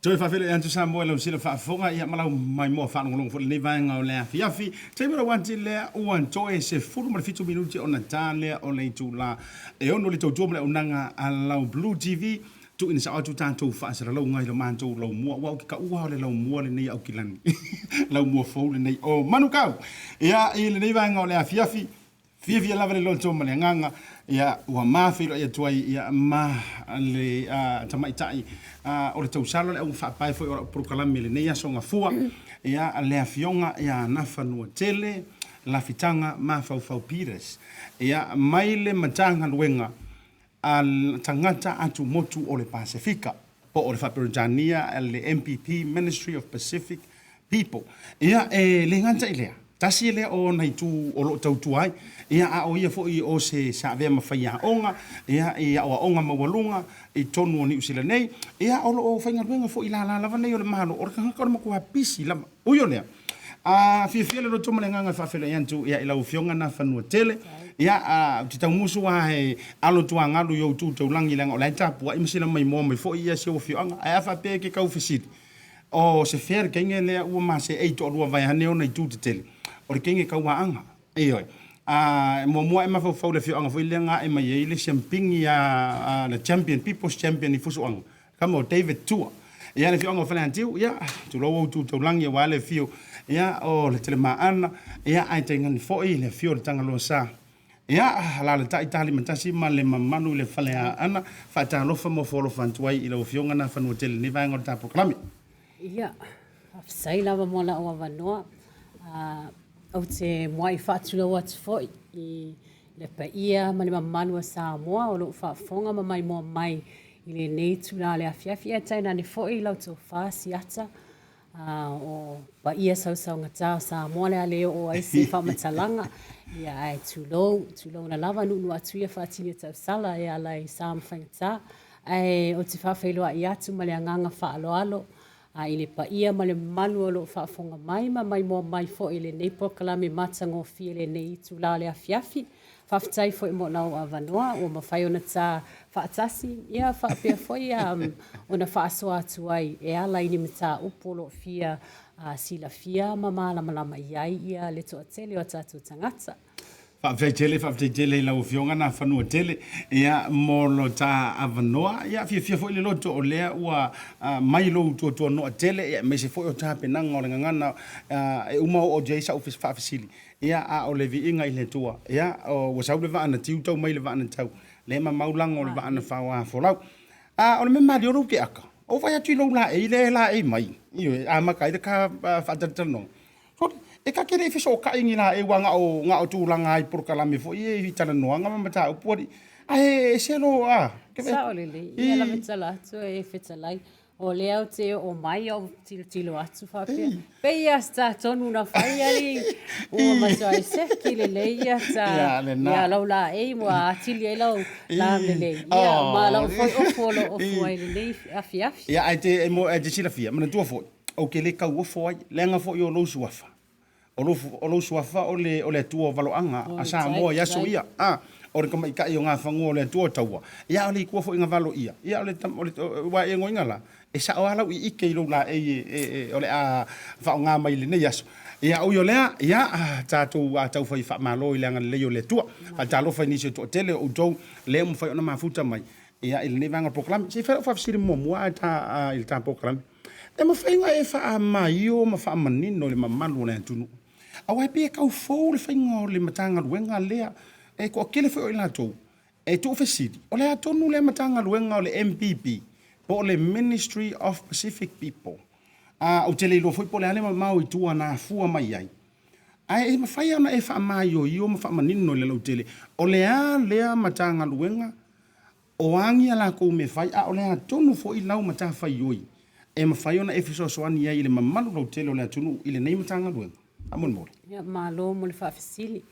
Toi whawhele antu sa moe lau sila whaafonga ia malau mai moa whanongolongo fo le nei vaenga o lea fiafi. Te mera wanti lea uan toe se fulu mara fitu minuti o na tā lea o le tu la. E ono le tau tua mara unanga a lau Blue TV. Tu ina sa atu tātou whaasara lau ngai lo mātou lau mua. Wau ki ka ua o le lau mua le nei au ki lani. Lau mua fau le nei o manu kau. Ia i le nei vaenga o lea fiafi. Fia lava le loto ma le nganga ia ua mafilo ia tuai ia ma le tamaitai o le tausalo le au whaapai foi o prokalami le nei asonga fua ia le afionga ia Nafanuatele Lafitaga ma Faufau Pires ia mai le matanga luenga al tangata atu motu o le Pasifika po o le Whaperojania le MPP Ministry of Pacific People ia le nganta ilea tasi le o nei tu o lo tautuai ia a o ia foi o se sa ve ma faia onga ia o onga mawalunga i tonu ni usila nei ia o lo fainga luenga foi la lava nei o le malo o ka ka mo ko apisi la o yo le a fi le to male nganga fa fele yantu ia ila ufionga Nafanuatele ia ti tau musu wa he alo tuanga lu yo tu langi langa o la tapu i misila mai mo mai foi ia se o fionga a fa pe ke ka ofisiti o se fer kenge le u ma se e to vai hane ona i tu te tele o le kenge kaua anga oi mo e mafau le fionga foi lenga e mai le champing ya le champion people's champion i fusu anga kamo David Tua ia le fionga fale antiu ia tu lo tu langi wa le fio ia o le telema ana ia ai tenga ni foi le fio le tanga lo sa ia la le tai tali matasi ma le mamanu le fale ana fa ta lo fa mo folo fantuai i le fionga Nafanuatele ni vai ngor ta proklami ia sai lava mo la o vanoa au te moai whaatula watu foi i le paia ma le mamanu a Samoa o lo whaafonga ma mai moa mai i le nei tula le afiafi a taina ni foi lau tō ASIATA o paia sau ngata o Samoa le aleo o aise whamatalanga ia ai tulou na lava nunu atu ia whaatini tau sala ia lai Sam whaingata ai o te whawhailoa i atu ma le anganga whaaloalo i le paia ma le manu o lo whaafonga mai ma mai moa mai fo i le nei prokalame matango fie le nei tula le afiafi whaftai fo i mo lau a vanoa o mawhai ona tā whaatasi ia whaapea fo i ona whaasoa atu ai e ala ini me tā upolo fia sila fia ma malama iai ia le toa tele o tātou tangata Whaafeitele lau fionga Nafanuatele ia molo ta avanoa ia fia foi le loto o lea ua mai lo tua noa tele ia me se foi o ta penanga o le ngana e uma o jeisa o whaafisili ia a o le viinga i le tua ia o wasau le vaana tiu tau mai le vaana tau le ma maulang o le vaana whaua folau o le me mari o ruke aka o vai atu lo la e mai io a makai de ka whaatatanong e ka kere fiso ka ingina e wanga o nga o tulanga i prokalame fo i tana noanga ma mata upori ai selo sa olele ia la metala to e fetalai o le au te o mai o tilo atu fa pe ia sta tonu na fai ali o maso ai se ki le leia ta ia la e mo atili e la le ia ma la fo o foi le afiafi ia ai te mo e sila fia mana tua fo o ke le ka wo foi lenga fo yo lo suafa o lo suafa o le tua valoanga a Samoa ia so ia o le kamai kai o ngā whangu o le tua taua ia o le kua fo inga valo ia o le wa e ngoinga la e sa o alau i ike i lo la o le a whao ngā mai le nei aso ia o yo lea ia tātou tau whai wha malo i leanga le o le tua a tālo whai nisi o tō tele o tau le mo whai o na mafuta mai ia i le nei vanga proklami se whai whafisiri mua i le tā proklami e ma whainga e wha mai o ma wha manino le mamalu le atunu awai pe kau fo le whainga o le matanga luenga lea e ko kele fo ila to e to fesidi o le atonu le matanga luenga o le MPP po le Ministry of Pacific People o tele lo foi po le ale mau i tua na fua mai ai e mafai ona e fa mai o ma fa manino le lo tele o le matanga luenga o angi ala ko me fai o le atonu fo ila mata fai oi e mafai ona e fiso soani ia ile mamalu lo tele o le atonu ile nei matanga luenga amon mo ia malo mo le whaafisili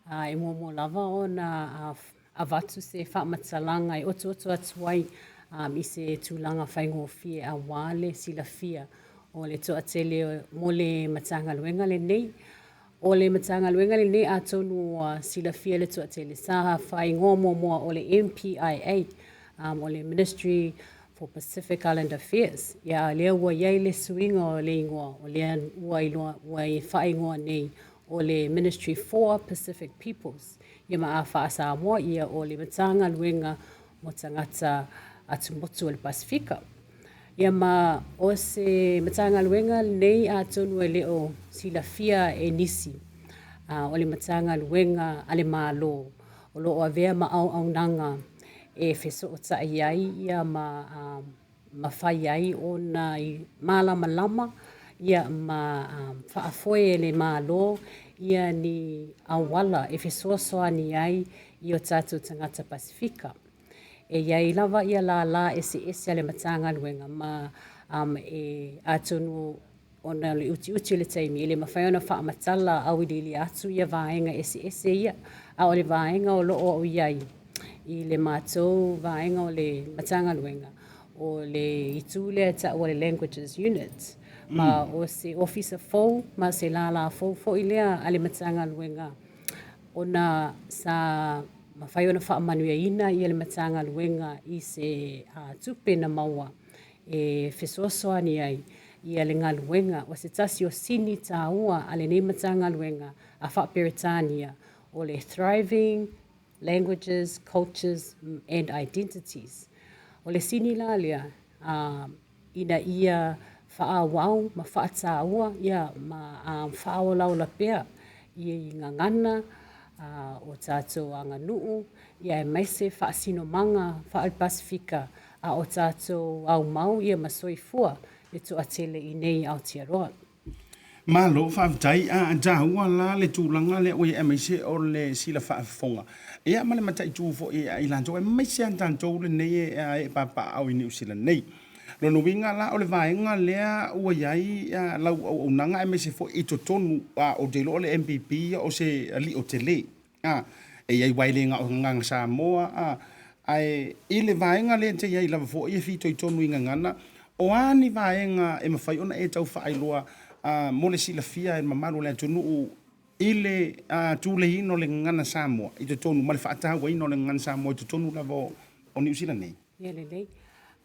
e mo lava ona avatu se whaamatalanga i oto atuai i se tūlanga whaingofie a wale sila fia o le toa tele mo le matanga luenga le nei o le matanga luenga le nei a tonu sila fia le toa tele sa whaingo mo o le MPIA o le Ministry for Pacific Island Affairs. Ia lea ua iai le suinga o le ingoa, o lea ua i whaingoa nei o le Ministry for Pacific Peoples. Ia maa wha Samoa ia o le matanga luenga mo tangata atu motu o le Pasifika. Ia ma o se matanga luenga nei a tonu e leo silafia e nisi. O le matanga luenga ale malo. O lo o avea ma au nanga e feso o ta iai ia ma whai ai o na i malama lama ia ma whaafoe le malo ia ni awala e feso soani ai i o tatu tangata Pasifika. E iai lava ia la ese ale matanga luenga ma e atonu ona le uti le taimi le mawhaiona wha matala au ili atu ia vaenga ese ia a o le vaenga o loo au iai i le mātou vaenga o le matanga luenga o le itule ta o le languages unit ma o se officer fou ma se la fou ilea ale matanga luenga ona sa mawhaiona wha manuia ina i le matanga luenga i se tupe na maua e fesoasoani ai ia le ngaluenga o se tasi o sini ta ua ale nei matanga luenga a wha Peritania o le thriving languages, cultures and identities. O le sini la lea ina ia wha wau ma wha ta ua ia ma wha o lau la pea ia i ngangana o tātou anga nuu ia e maise wha sino manga wha al Pasifika a o tātou au mau ia ma soifua le tu atele i nei Aotearoa. Malo whaafitai a jaua la le tūlanga le oe e maise o le sila whaafonga. Ea ma le matai tūfo e a ilanto e maise an tātou le nei e papa au i New Zealand nei. Lono winga la o le vaenga lea ua iai lau au nanga e maise fo i totonu o delo o le MPP o se li o tele. E iai wailenga o ngang Samoa ai i le vaenga le te iai lava fo i fito i tonu inga ngana o ani vaenga e mawhai ona e tau whaailoa mo le silafia e mamaru le tunu i le tūle ino le ngana Samoa i te tonu ma le whaatawa ino le ngana Samoa i te tonu lava o New Zealand nei. Ia lelei.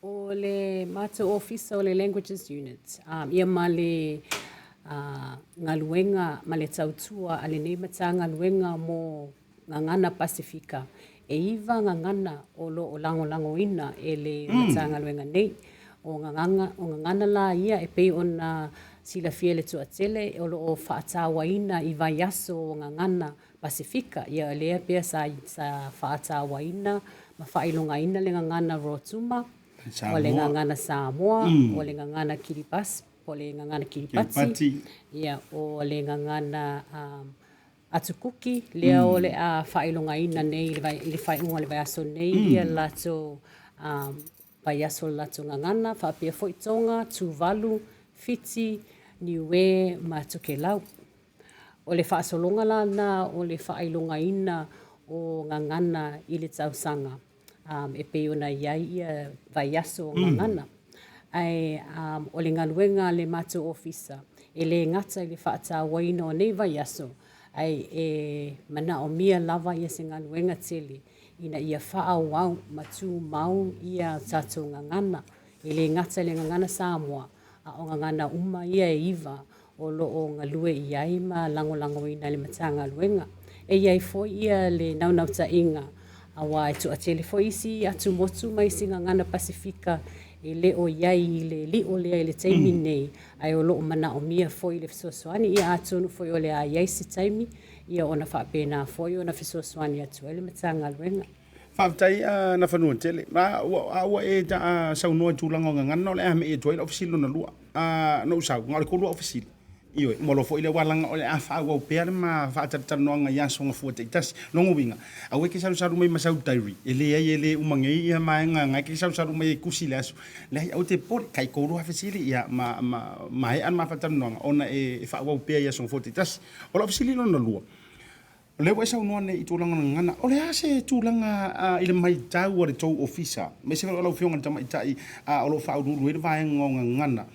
O le mātou ofisa o le languages unit ia ma le ngaluenga ma le tautua ale nei mata ngaluenga mo ngangana Pasifika e iwa ngangana o lo o lango ina e le mata ngaluenga nei o ngangana la ia e pei ona sila fia le tuatele o lo o whaatawa ina i vai aso o ngangana Pasifika ia lea pia sa whaatawa ina ma whailonga ina le ngangana Rotuma o le ngangana Samoa o le ngangana Kiribati o le ngangana Kiribati ia o le ngangana Atukuki lea o le a whailonga ina nei le whainga le vai aso nei ia lato vai aso lato ngangana whaapia Foitonga, Tuvalu, Fiti, Niue, Matukelau. O le whaasolonga lana o le whailonga ina o ngangana i le tausanga. E pei ona iai ia vai aso o ngangana. Ai o le ngaluenga le mātou ofisa e le ngata i le whaatawa ina o nei vai aso. Ai e mana o mia lava ia se ngaluenga tele ina ia whaawau matu mau ia tātou ngangana. E le ngata le ngangana Samoa a o ngangana uma ia e iwa o lo o ngalue iai ma lango ina le matanga luenga. E iai fo ia le naunauta inga awa e tu atele fo isi atu motu mai si ngangana Pasifika e le o iai le li o lea i le taimi nei ai o lo o mana o mia fo i le fisosoani ia atonu fo i o le a iai si taimi ia ona whaapena fo i ona fisosoani atu ele matanga luenga. Whaafitai Nafanuatele. Awa e ta saunua tūlanga o ngangana o le ame e tuai la ofisilo na lua. No usau, ngā le kolua ofisilo. Ioi, molo fo i le walanga o le a whaau pēr ma whaatatatanoanga i asonga fuata i tasi. Longo winga. Awe ke saru mai masau tairi. Ele ai ele umangei ia maenga ngai ke saru mai kusi le asu. Le ai au te pori kai kolua ofisili ia ma he an ma whaatanoanga. Ona e whaau pēr i asonga fuata i tasi. O la ofisilo na lua. Le wa sa no ne itulanga ngana o le ase tulanga ile mai tau o le tou ofisa me se lo fionga tama itai o lo fa uru le vai ngana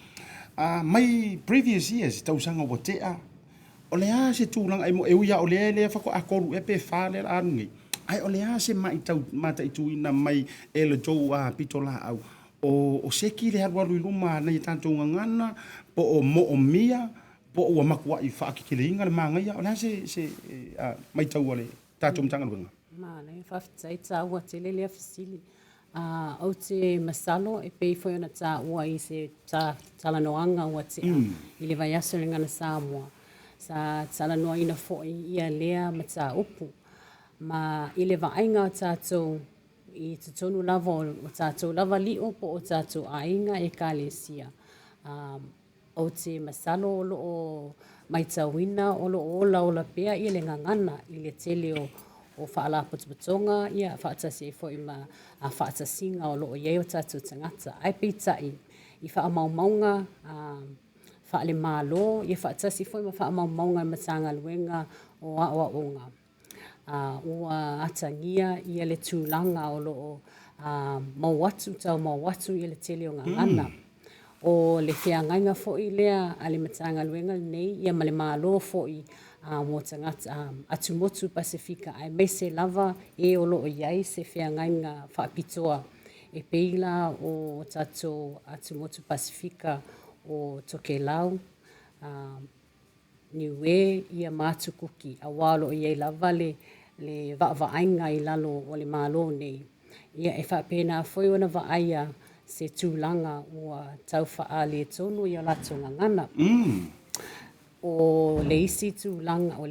mai previous years tau sanga o te o le ase tulanga ai mo e uia o le fa ko akoru e pe fa le angi ai o le ase mai tau mata itu ina mai e le tou pitola au o seki le haru luma na tanto ngana po o mo o mia po o makua I fa ki le inga le manga ya ona se mai tau ole tato mtanga lunga ma na fa tsai tsa wa tele le fisili au te masalo e pei foi ona tsa ua I se tala noanga wa te I le vai aso le ngana Samoa sa tala noa ina foi ia lea ma tsa upu ma I le vainga tato I te tonu lava o tātou lava li o po o tātou ainga e kālesia. O te masalo o loo maitawina o loo ola ola pea I le ngangana I le tele o whaala putuputonga ia whaatasi e fo I ma a whaatasinga o loo iei o tātou tangata. Ai pitai I wha maunga whaale mālo ia whaatasi fo I ma wha maunga I matanga luenga o aoa onga. Ua atangia ia le tūlanga o loo mauatu tau mauatu ia le tele o ngangana. O le whiangainga fo'i lea a le matanga luenga nei ia ma le mālo fo'i mo tangata atumotu Pasifika ai meise lava e o loo iai se whiangainga whaapitoa e peila o tato atumotu Pasifika o Tokelau niwe ia mātukuki a walo iai lava le vaavainga I lalo o le mālo nei. Ia e whaapena foi ona vaaia se tūlanga ua tau wha le tonu I o lato ngangana. O le isi tūlanga, o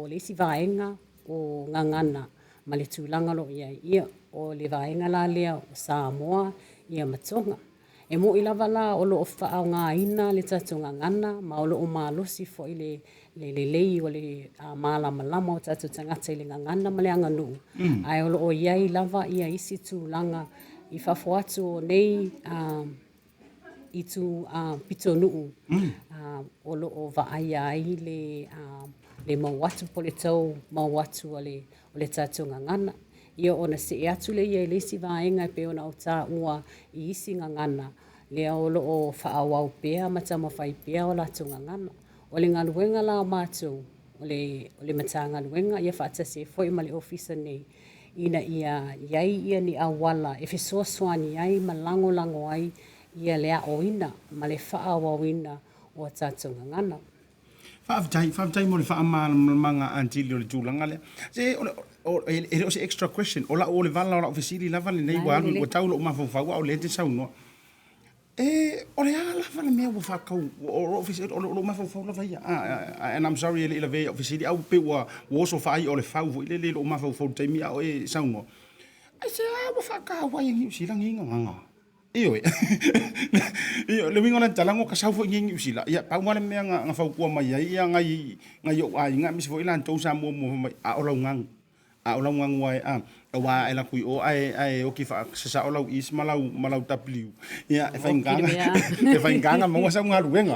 le isi vaenga o ngangana ma le tūlanga lo ia o le vaenga la lea o Samoa ia matonga. E mo I lava la o loo whaau ngā ina le tato ngangana ma o loo mālosi fo I le lei o le malama o tato tangata I le ngangana ma le anganu. Ai o loo iai lava ia isi tūlanga I whafo atu o nei I tu pito nuu. O loo vaaya ai le mauatu po le tau mauatu o le tato ngangana. Ia ona se atu le ia le isi vaenga pe ona o tā ua I isi ngangana. Lea o loo whaawau pea matama whai pea o lato ngangana. O le ngaluenga la mātou, o le matanga luenga, ia whaatase e foi ma le ofisa nei. Ina ia iai ia ni awala, e fesoa soani ai ma lango ai ia lea o ina, ma le whaawawina o tātou ngangana. Whaafitai mo le whaamanga antili o le tūlanga lea. Se o se extra question, o la o le vala o la ofisiri lava le nei wa anu o tau lo mawhawhaua o le te saunoa. O le ala fana mea wa whakau o ofisiri o lo mawhawhaua lava ia. And I'm sorry ele ve ofisiri au pe wa oso whai o le whau ile lo mawhawhau taimi a o e saunoa. Ai se wa whakau wa ingi usila nginga nganga. Iyo iyo le wingo na talango ka saufu ngi usila ya pa ngale me nga fa mai ya ngai o ai nga mis fo ila to sa mo mai a ola ngang wai wa ela kui o ai o ki fa sa ola is malau tapliu ya fa nganga mo sa nga ruenga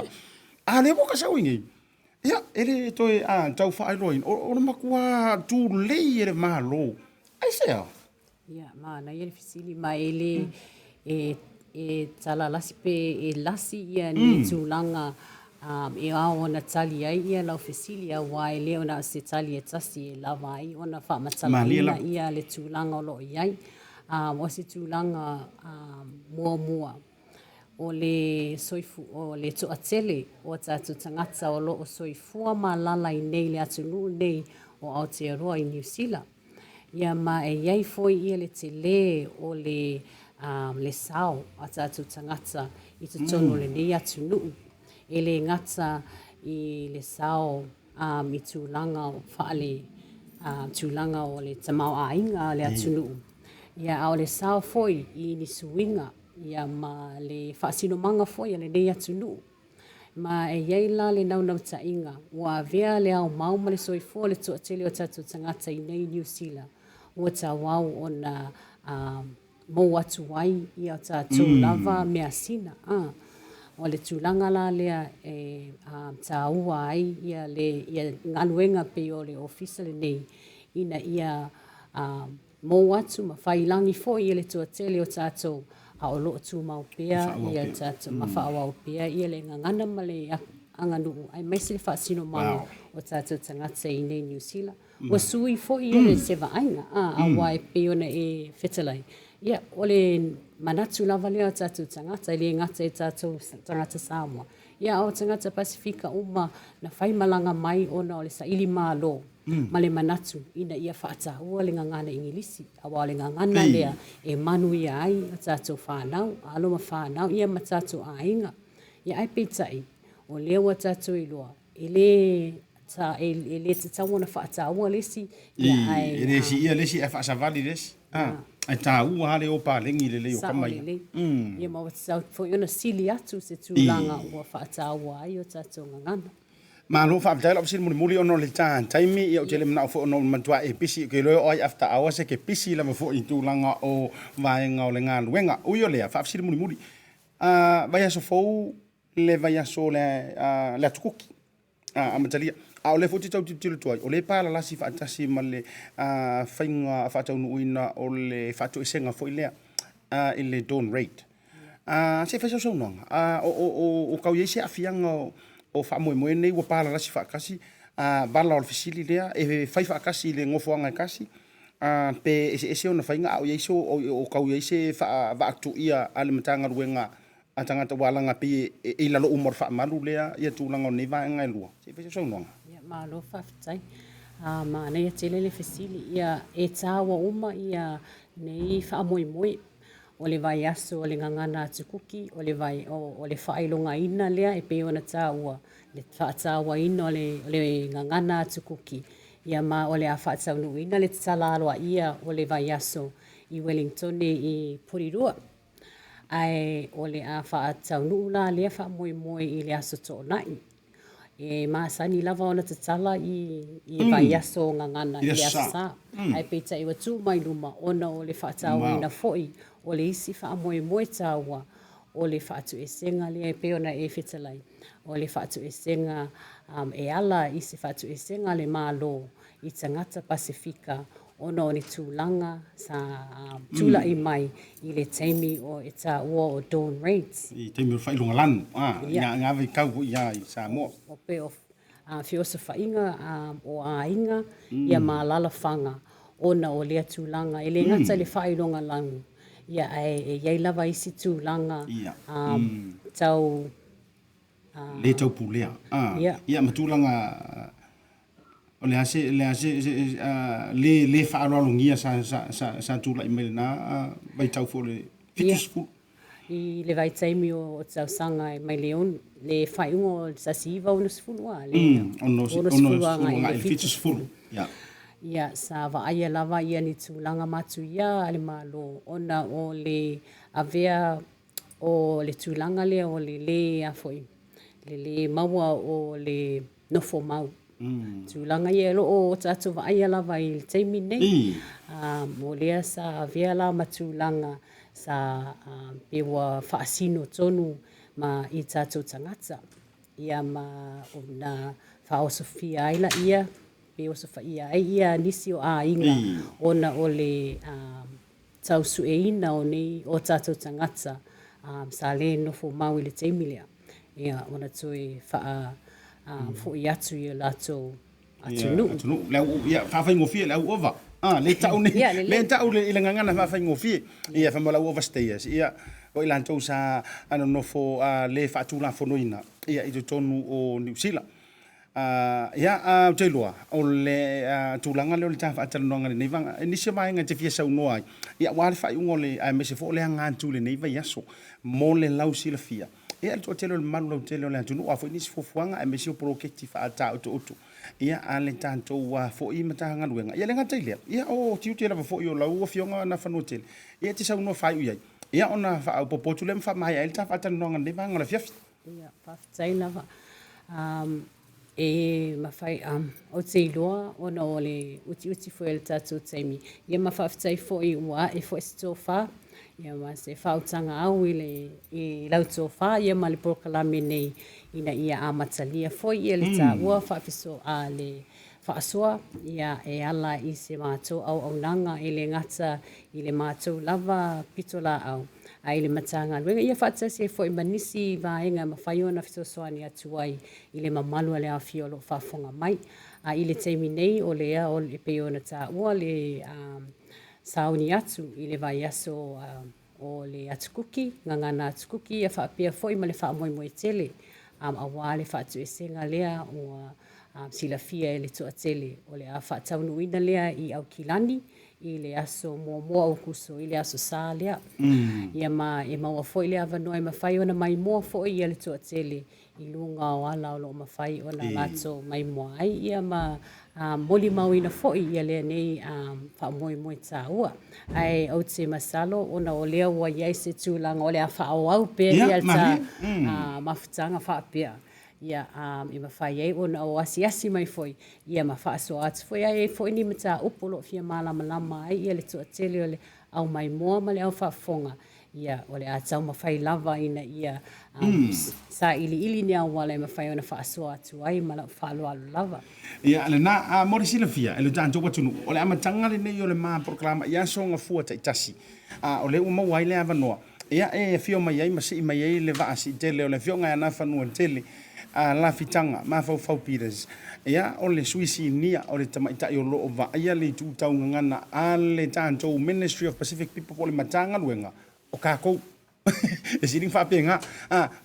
le mo ka sa wingi ya ele to tau fa roin o makua tu le ele malo ai se ya ma na ele fisili mai ele tala lasi pe lasi ia ni tūlanga e ao na tali ai ia lau fesili a wai leo na se tali e tasi e lava ai ona whaamatala ia le tūlanga o loo iai o se tūlanga mua o le soifu o le toatele o tātou tangata o loo soifua ma lala I nei le atunu nei o Aotearoa I New Zealand ia ma e iai foi ia le te le o le sao a tātou tangata I te tono le nei atu nuu. E le ngata I le sao I tūlanga o whaale, tūlanga o le tamau ainga le atu nuu. Ia au le sao foi I ni suinga, ia ma le whaasino manga foi a le nei atu nuu. Ma e iei la le nau ta inga, ua vea le au mau ma le soifua le toatele o tātou tangata I nei New Zealand. Ua tā wau o na mo atu wai ia tātou lava mea sina. O le tūlanga la lea tā ua ai ia ngaluenga pe o le ofisa le nei. Ina ia mo atu ma whailangi fo ia le tuatele o tātou a o loo tū mau pea ia tātou ma whaawau pea ia le ngangana ma le anganu. Ai maisi le whaasino manga o tātou tangata I nei New Zealand. Wa sui fo ia le sewa ainga a wai pe ona e fetalai. Ia, o le manatu lava lea o tātou tangata, le ngata e tātou tangata Samoa. Ia o tangata Pasifika uma na whai malanga mai ona o le sa ili mālo. Ma le manatu ina ia whaataua le ngangana ingilisi. Awa le ngangana lea e manu ia ai o tātou whanau, alo ma whanau, ia ma tātou ainga. Ia ai peitai, o lea wa tātou iloa. E le te tawana whaataua lesi. Ia lesi e whaasavali lesi. Ai tā ua hale o pālengi le leo kamai. Ia mawa tau fo iona sili atu se tūlanga ua whaataua ai o tātou ngangana. Ma lo fa tala opsin muli ono le tan taimi ia o tele mna fo ono matua e pisi ke lo ai after hours ke pisi la fo i tūlanga o vaenga o le ngā luenga. Ui o lea fa opsin muli. Vai aso fo le vai aso le tukuki. Amatalia. A o le foti tau titilo tuai. O le pala lasi fa atasi ma le whainga fa tau nuina o le fatu isenga fo ilea. I le dawn rate. Se fa so nonga. O kau yese afianga o fa moe nei wa pala lasi fa kasi bala o fisili lea e fai fa kasi le ngofoanga kasi pe ese ona fainga o yeso o kau yese fa va atu ia ale matanga ruenga atanga ta wala nga pe e la lo umor fa malu lea ia tulanga nei va nga lua se fe so nonga ia ma lo fa tai ma nei tele le fisili ia e tawa uma ia nei fa moe o le vai aso o le ngangana tukuki, o le vai o le whailonga ina lea e pe ona tāua. Le whaataua ina o le ngangana tukuki. Ia ma o le a whaataunu ina le tatalaroa ia o le vai aso i Wellington i Purirua. Ai o le a whaataunu la lea wha moe i le aso tō nai. E maasani lava ona tatala i vai aso ngangana i le aso sa. Ai peita iwa tū mai luma ona o le whaataua ina foi. O le isi wha moe tāua o le whaatu e senga lea e peona e Fesolai. O le whaatu e senga e ala isi whaatu e senga le mālo i tangata Pasifika ona o ni tūlanga sa tūla i mai i le teimi o e tā ua o dawn rates. I teimi o whailunga lanu. Ngā vei kau ia i Samoa. O pe o whiosa whainga o a inga ia mā lalawhanga ona o lea tūlanga. E le ngata le whailunga lanu. Ia e lava isi tūlanga tau le tau pulea ia matulanga o le ase le whaaralongia sa tula i melena vai tau fo le fitusful i le vai taimi o tau sanga mai leon le whaiungo sa siva ono sifulua ono sifulua ngai fitusful ia sa vaia lava ia ni tūlanga matu ia ale malo ona o le avea o le tūlanga lea o le a foi le maua o le nofo mau tūlanga ia lo o tātou vaia lava i le teimi nei mo lea sa avea la matūlanga sa pewa whaasino tonu ma i tātou tangata ia ma o na whaosofia aila ia Uso Fesolai ia nisi o a inga ona o le tau sueina o nei o tātou tangata sa le nofo mau i le teimilea. Ia ona tui wha fo i atu i o lato atunu. Ia whawhai ngofie lau ova. Le tau ne, le tau le ilangangana whawhai ngofie. Ia whamalau ova stayers. Ia o ilantou sa nofo le whaatula fonoina. Ia i tonu o New Zealand. Ia te loa o le tūlanga leo le tafa atalanoanga le neivanga e nisi mai nga te fia sau noa ia wale fai ungo le me se fo le hanga tu le neiva yaso mo le lau sila fia ia le tōtelo le malu lau telo le antunu a fo nisi fofuanga e me se o proketi fa ata oto ia ale tantou fo i matanga luenga ia le ngata ilea ia o tiu te lava fo i o lau o fionga Nafanuatele ia te sau noa fai uiai ia ona fa popotu le mfa mai ele tafa atalanoanga le neivanga la fiafi ia fafitai lava e mawhai o te iloa ona o le uti fo e le tātou teimi. Ia mawhawhitai fo i ua e fo e si tō whā. Ia ma se whautanga au i lau tō whā. Ia ma le prokalame nei ina ia amatalia fo i le tā ua whawhiso a le whaasoa. Ia e ala i se mātou au nanga e le ngata i le mātou lava pitola au. Ai le matanga luenga ia whaatasi e fo i manisi vaenga mawhaiona fitosoani atu ai i le mamalu le awhio lo whafonga mai i le teimi nei o lea o le peona tā ua le sauni atu i le vai aso o le atukuki, ngangana atukuki, a whaapea foi ma le whaamoemoetele. Awa le whaatuesenga lea o silafia e le toatele o le a whaataunuina lea I au kilani, I le aso mua o kuso, I le aso sā lea. Ia maua foi lea wanoa I mawhai ona mai mua foi ia le toatele I lunga o ala o lo mawhai ona lato mai mua. Ai ia moli mauina foi ia lea nei whaamoemoe tā ua. Ai au te masalo ona o lea ua iai se tūlanga o lea whaauau pe ia ta mafutanga whaapea. Ia I mawhai ei ona o asi mai foi. Ia mawhaaso atu foi ai foi ni mata upolo fia malama ai ia le toatele o le au mai mua ma le au whaafonga. Ia o le atau mawhai lava ina ia sa ili ni au wala I mawhai ona whaaso atu ai ma la whaaloalo lava. Ia le na mori silafia e le tanto watunu o le amatanga le nei o le ma proklama ia songa fua taitasi. O le uma wai le avanoa. Ia e fio mai ai masi mai ai le vaasi tele o le fio ngai Nafanuatele Lafitaga mafau Peters. Ia o le suisi nia o le tamaita I o loo va ia le tu tau ngana a le tanto Ministry of Pacific People po le matanga luenga o kako e siring whapenga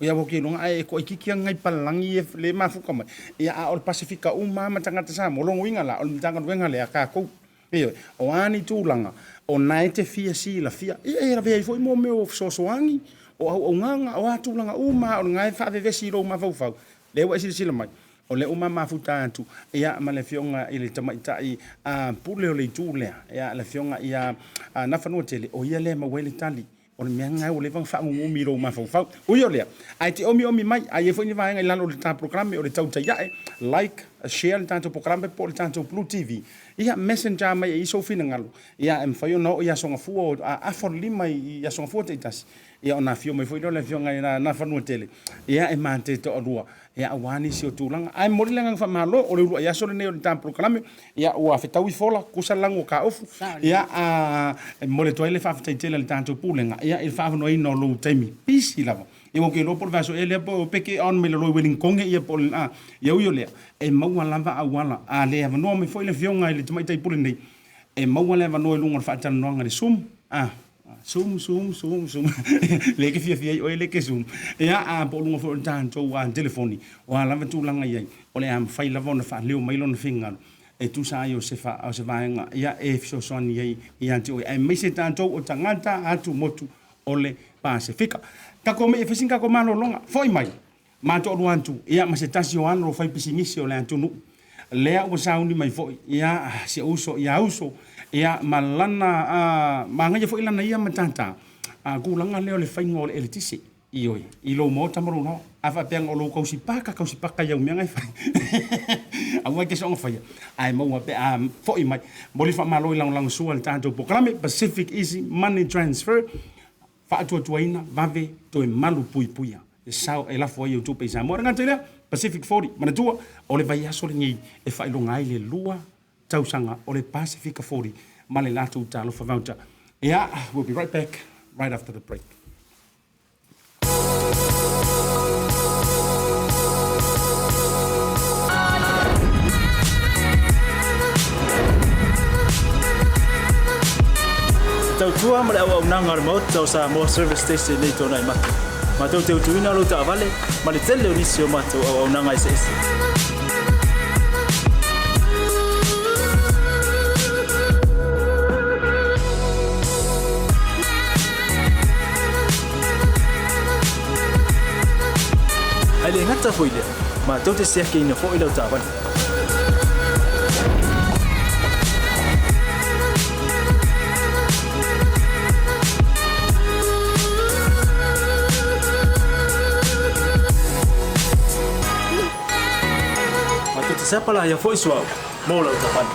ia woke longa e ko ikikia ngai palangi e le mafuka mai ia o le Pasifika uma matanga tasa mo longo inga la o le matanga luenga le a kako ia o ani tūlanga o naite fia si la fia ia vei foi mo meu sosoangi o nganga o atulanga uma o ngai whaavevesi ro mafau le wa sila mai o le uma mafuta atu ia ma le fionga I le tamaita I pule o le tūlea ia le fionga ia Nafanuatele o ia le mawele tali o le mea ngai o le whanga whaangungomi ro mafau ui o lea ai te omi mai ai e fwini vaenga I lano o le tā programe o le TAUTAI like share le tātou programe po le tātou Blue TV ia messenger mai e iso fina ngalo ia e mwhai o no ia songa fua o afor lima ia songa fua te itasi ia ona fio mai fwini o le fionga I Nafanuatele ia e mante to orua ia awani si o tūlanga ai mori langa whamalo o le urua ia sore nei o le tā programe ia ua whetau I fola kusa lango ka ofu ia mole toa le whawhataitele le tātou pūlenga ia I whawhanoa ina o lou taimi pisi lava e mo ke lo por vaso ele po peke on me lo weling konge ia por ia uio lea e maua lava awala a le ava no me foi le fionga I le tamaita I pule nei e maua lava no lunga fa tan no ngari sum sum le ke fia o le ke sum ia po lunga fo tanto wa telefoni wa lava tu langa ia o le am fai lava no fa leo mai lo no finga e tu sa io se fa o se vaenga ia e fio son ia anti o e me se tanto o tangata atu motu o le Pasifika ka kome e fesinga ko malo longa foi mai ma to ruantu ia ma se tasi o ano fai pisingisi o le antunu lea o sauni mai foi ia se uso ia malana manga foi lana ia matanta ku langa leo le fai ngol elitisi ioi I lo mo tamaro no afa peng o lo kausi paka ia me ngai fai awa ke songa fai ai mo wa pe foi mai boli fa malo lang sual tanto programe Pacific Easy Money Transfer fa tuaina vave to malu puipuia e sao e la foi o tu pesa mo nga tele Pacific 40 mana tua o le vai aso le ngi e fa lo ngai le lua tausanga o le Pacific 40 male la tu talo fa vauta yeah we'll be right back right after the break. Tau tua male au nanga remote tau sa mo service station nei tona I matu. Matau teu tuina lo ta vale, male tele unisio matu au nanga ese. Ale ngata foile, matau te seke ina fo ilo ta vale. Siapa lah yang voice wow mau lah ucapan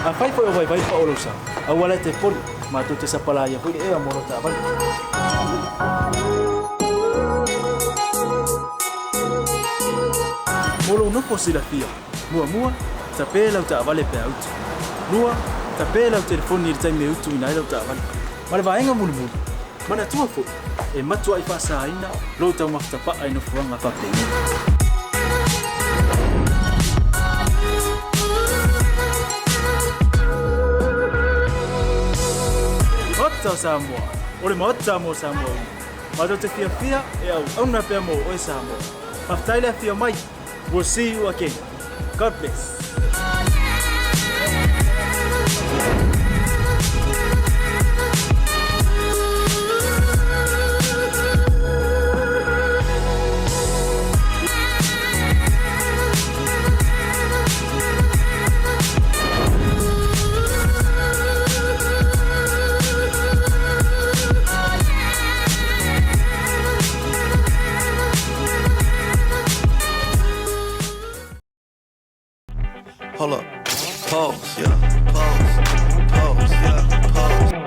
apa itu yang vai pa olosa awalnya telepon matu te siapa lah yang voice mau lah ucapan molo no posibilidad mua tapela ucapan le peaut lua tapela o telefone ni time utu ina la ucapan male vaenga mulu mana tua fo e matua I fasa aina lo tau maftapa ai no fuanga fa pengi maota o Samoa. O le maota mo Samoa. Ma te fia e au na pe mo o Samoa. Maftai le fia mai. We'll see you again. God bless. Hold up. Pause, yeah. Pause, yeah. Pause.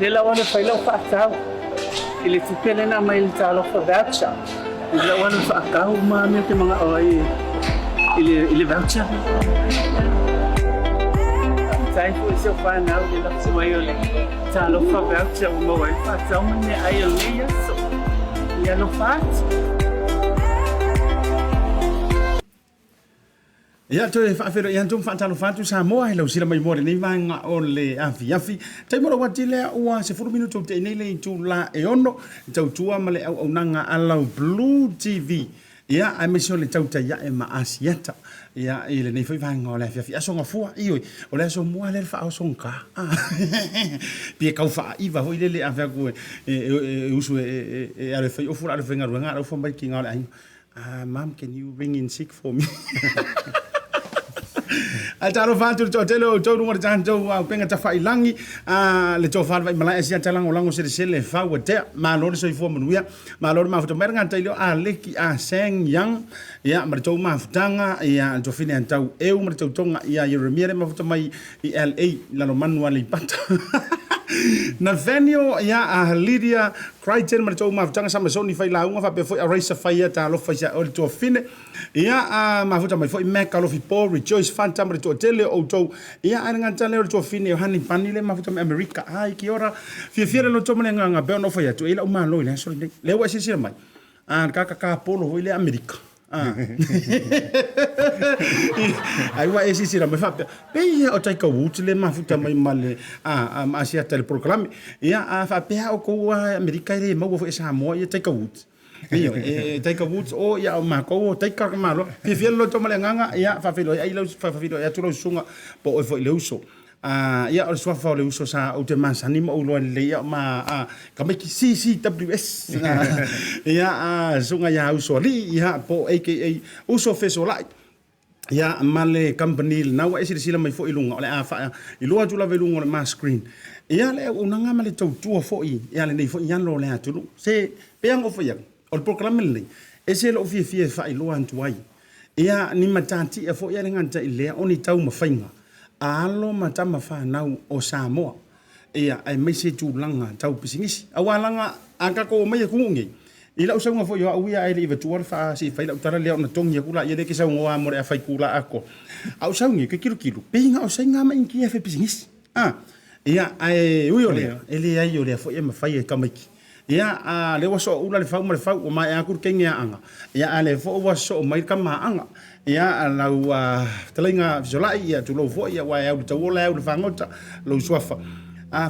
Nila wana whailau whaakau. I le tupele na mai le talo voucher. Nila wana whaakau me te mga oi i le voucher. Tai fu se whanau le lapsi mai o le talo voucher o mawai whaakau mane ai o le so. Ia no whaat. Ia toe whaafero ia tum whaatalo whatu Samoa he lau sila mai more nei vanga o le afi. Tai mora wati lea ua se 4 minuto te nei le tu la e ono tau tua ma le au nanga alau Blue TV. Ia ai mesio le TAUTAI ia e ma ASIATA. Ia i le nei whai vanga o le afi asonga fua ioi o le aso mua le wha asonga. Pia kau wha iwa hoi le awhea koe usu e ale whai ofura ale whenga ruanga ale wha mai ki ngā le aingo. Mom, can you ring in sick for me? Talo fatu to telo to runga tanto penga ta fai langi le to fa vai malai sia talango lango se le fa wa te ma lo so fo manuia ma lo ma foto merga tailo a leki a seng yang ya ma to ma futanga ya to fine antau eu ma to tonga ya Yeremia ma foto mai i LA la no manual i pata Nafanuatele ya a Lydia Crichton ma to ma futanga sama so ni fai la unga fa pe foi a race fai ta lo fai o to fine ya ma foto mai foi me ka lo fi Paul Rejoice Fanta ma to tele o to ia anga tale o to fine o hani panile ma foto America ai ki ora fiera lo to manga nga be no fa ya to ila uma lo ile so le wa sisi mai ka polo ho ile America ai wa sisi la me fa pe o tai ka utile ma foto mai male ASIATA le programme ia fa pe o ko America ile ma wo sa mo ia tai ka ut take a woods o ya ma ko take ka malo fiel lo toma nganga ya fa filo ai lo fa filo ya tulo sunga po o fo le uso ya o swa fa le uso sa o te masani mo lo le ya ma ka me ki CCWS ya sunga ya uso li ya po aka Uso Fesolai ya male company na wa isi sila mai fo ilunga ole fa ilua tula velunga le ma screen ya le unanga male tau tua fo i ya le nei fo yan lo le atulu se peang o fo ya o programa le ese lo fie fa ilo antuai ia ni matati e fo ia nganta ile oni tau mafainga alo matama fa nau o Samoa ia ai mese tu langa tau pisingisi awalanga aka ko mai kungi ila usanga fo yo awia ai le tuar fa si fa ila utara le ona tongi kula ia de kisa ngoa mo fa kula ako au sangi ke kilo pinga o senga mai ki fa pisingisi ia ai uiole ele ai yo le fo ia mafai e kamaki ia le waso ula le fau o mai aku kenga anga ia ale fo waso mai kama anga ia lau talinga Fesolai ia tu lo fo ia wa au tu ola au fangota lo swafa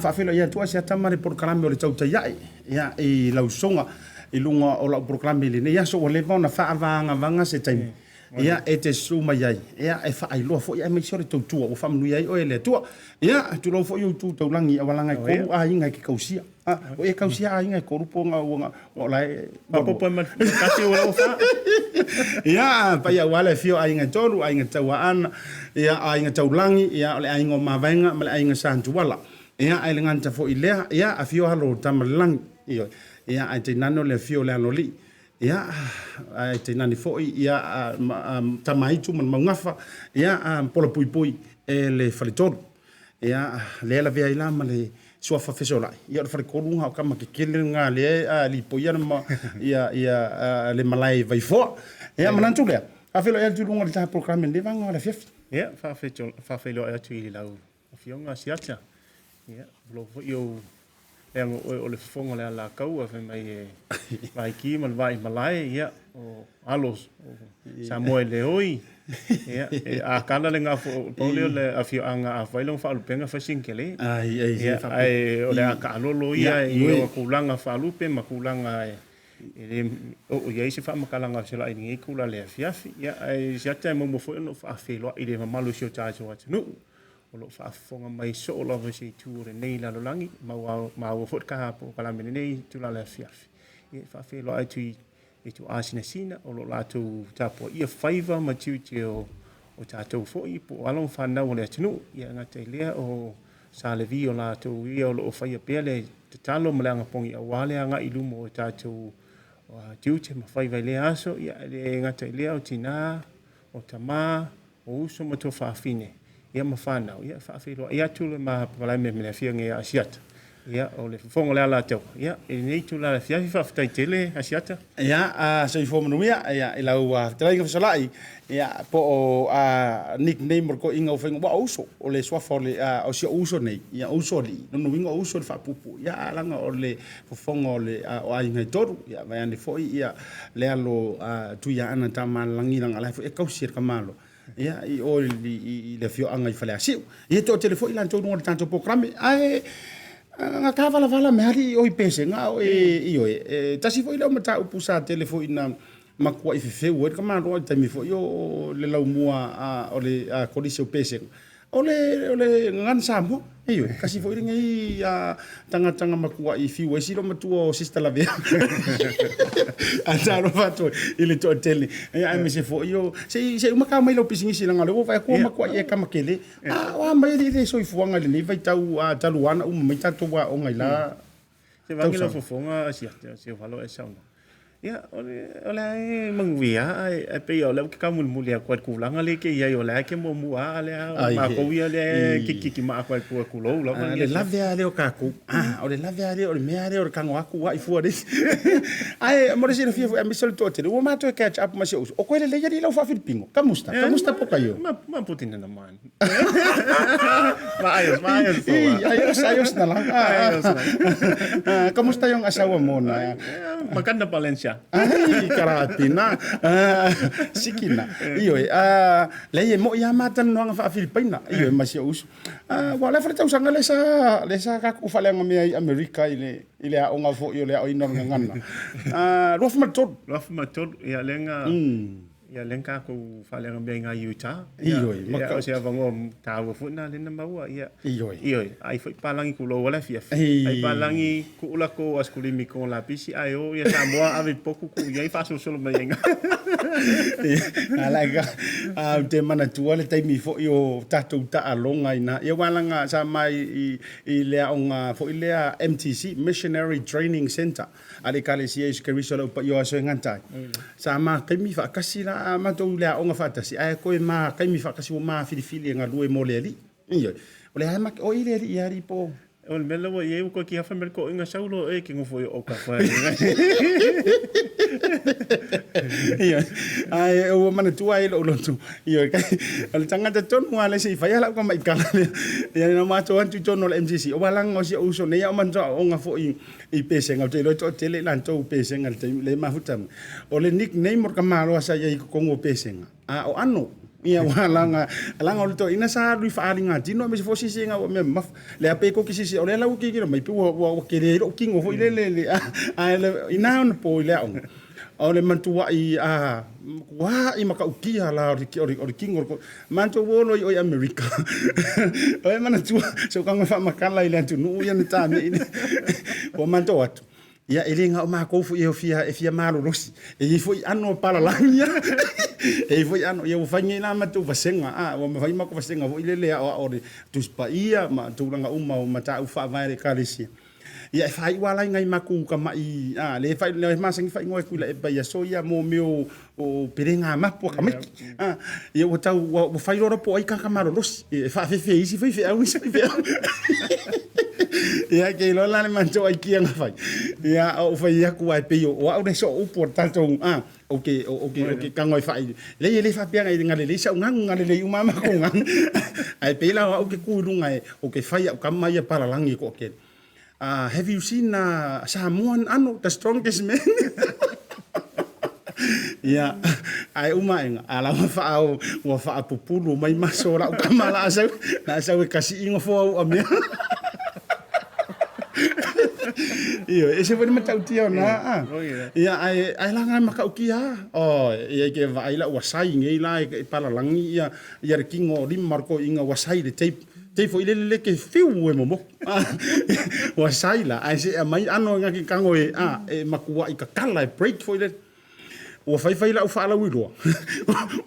fa felo ia tu asia tamare por kalame o le TAUTAI ia i lau songa i lunga o la programe le ia so le vona fa vanga se time ia e te suma iai ia e fa ai lo fo ia me sore tu o fa manu iai o ele tu ia tu lo fo you tu langi awalanga ko a inga ki kausia o e kausia a inga ko rupo nga o lai Papo ma kasi o fa ia pa ia wala fio a inga tolu a inga tawa ia a inga taulangi ia ole a inga mavenga ma a inga santu wala ia ai nganta fo ilea ia a fio halo tamalang ia ai te nano le fio le anoli ia ai te nani foi ia tamaitu man mangafa ia pola pui e le falitoro ia le la via ila ma le Uso Fesolai ia o fale kolu ha kama ke kele nga le li poia ma ia le malai vai fo ia manantu le a felo ia tu lunga le programa le vanga la fiaf ia fa felo ia tu lau fionga ASIATA ia lo yo o le fonga le la kau a mai ki mai malai ia o alos sa mo le oi ia a kana le nga polio le afio anga a failong fa lupenga fa sinkele ai o le ka lolo ia o kulanga fa lupe makulanga o ia se fa makalanga se la ni kula le fiafi ia ai jata mo fo no fa felo ile malu sio tajo atu no o lo fa fonga mai so lo se tu re nei la langi ma fo ka po kala me nei tu la le fiafi ia fa felo ai tu tu asina sina o lo latu tapo ia faiva ma tiu o tatou fo i po alon fa na o le tunu ia ngata lea o sa le vi o latu ia o lo faia pele te talo malanga pongi a wale anga i lumo o tatou tiu te ma faiva le aso ia le ngata lea o tina o tama o uso mo to fa fine ia ma fa na ia fa filo ia tu le ma pala me me fia nge ASIATA ia o le fonga le ala tau ia e nei tu la fia fa ftai tele ASIATA ia so i fomo ia ia ila wa trai ka Fesolai ia po o nickname ko inga o fenga wa uso o le swafo le o si uso nei ia uso li no winga uso fa pupu ia langa o le fonga le o ai ngai toru ia vai ane foi ia le alo tu ia ana tama langi langa la e kausir kamalo ia i o le fio anga i fale asiu ia to telefoni lan to no tanto programe ai nga ka vala me hari o i pese nga o i o tasi foi le mata upusa telefoni na makua i fe o ka ma ro tami foi o le lau mua o le kodisi o pese o le ngan sambo iyo kasi foi ngai tanga makua i fi o silo matu o sister la via ataro fato ile to tele ai me se foi yo se uma ka mai lo pisingi sila ngalo vai ko makua e ka makele wa mai de so i fuanga le vai tau taluana mai tatu wa o ngai la se vangi lo fofonga ASIATA se falo e sauna ia ole mangvia e pe yo le ka mul ya kwat kulanga le ke ya yo la ke mo mua le ma ko ya le ki ma kwa ku lo le lavia le o ka ku o le lavia le o me ale o ka ngwa ku wa i fu de ai mo se fia mi sol to te o ma to catch up ma se o ko le ya di lo fa filipino kamusta po ka yo ma putin na man ma ayos na lang kamusta yung asawa mo na maganda Valencia ai karatina sikina iyo le mo ya matan no nga fa Filipina iyo masih us wala fa tau sanga lesa ka ku fale nga me America ile a nga fo ile o inor nga ngana rof matod ya lenga ko fale nga me nga Utah iyo maka sia vango tawo fu na le na maua iyo ai foi palangi ku lo wala fia ai palangi ku ula ko askuli mi ko la pisi ai o ya Samoa ave poku ku ia fa solo menga alaga te mana tua le taimi fo yo tatu ta alonga ina ia walanga sa mai i le onga fo i le MTC Missionary Training Center ale kale sia iskrisolo pa yo aso nganta sa ma taimi fa kasila ma to le onga fa tasi ai ko ma taimi fa kasi ma filifili nga lue mole ali iyo ole ha ma o ile ia ri po o le melo ye ko ki ha fa merko inga saulo e ki ngofo o ka fa iyo ai o mana tua ile o lontu iyo al tanga te ton mo ale si fa ya la ko mai kala ya na ma to antu ton no MCC o balang o si uso ne ya man to o nga fo i pese nga te lo to tele lan to pese nga le ma futam o le nickname mo ka malo sa ya ko ngo pese nga o ano ia walanga o to ina sa lui fa alinga dino me se fosi singa o me maf le ape ko kisi o le la ki mai pu o ke le ro kingo fo ile le ina on po ile on o le mantua i wa i maka ukia la o kingo manto wolo i America o e mana tu so kanga fa makala ile tu nu ia ni tame o manto watu ia elinga o ma ko fu e fia malo rosi e foi ano para lania e foi ano eu fangi na matu vasenga o me vai ma ko vasenga o ile le o tu spa ia ma tu langa uma o mata u fa vai kalisi ia fai wala ngai maku ka mai le fai le ma sangi fai ngoi kula e ba so ia mo meu o perenga ma po ka mai ia o tau o fai ro po ai ka kamaro rosi e fa fe isi fe au isi fe Ia ke lo la man to ai kia nga fai. Ia o fai ia ku ai pe o au ne so o por tanto okay ka ngoi fai. Le fa pia ngai ngale le sa ngang ngale le uma ma ko ngang. Ai pe la o ke ku lunga o ke fai ka mai para langi ko ke. Have you seen Samoan the strongest man? Ia ai uma inga ala fa au wa fa pupulu mai masora ka mala sa na sa we kasi ingo fo a me. Iyo, ese foi matau tio na. Ia ai langa makaukia. Ia ke vai la wasai ngai la e pala langi ia kingo lim marko inga wasai de tape foi le ke fiu e momo. Wasai la ai se mai ano nga ki kango e makua i ka kala break foi le. O fai la o fala wilo.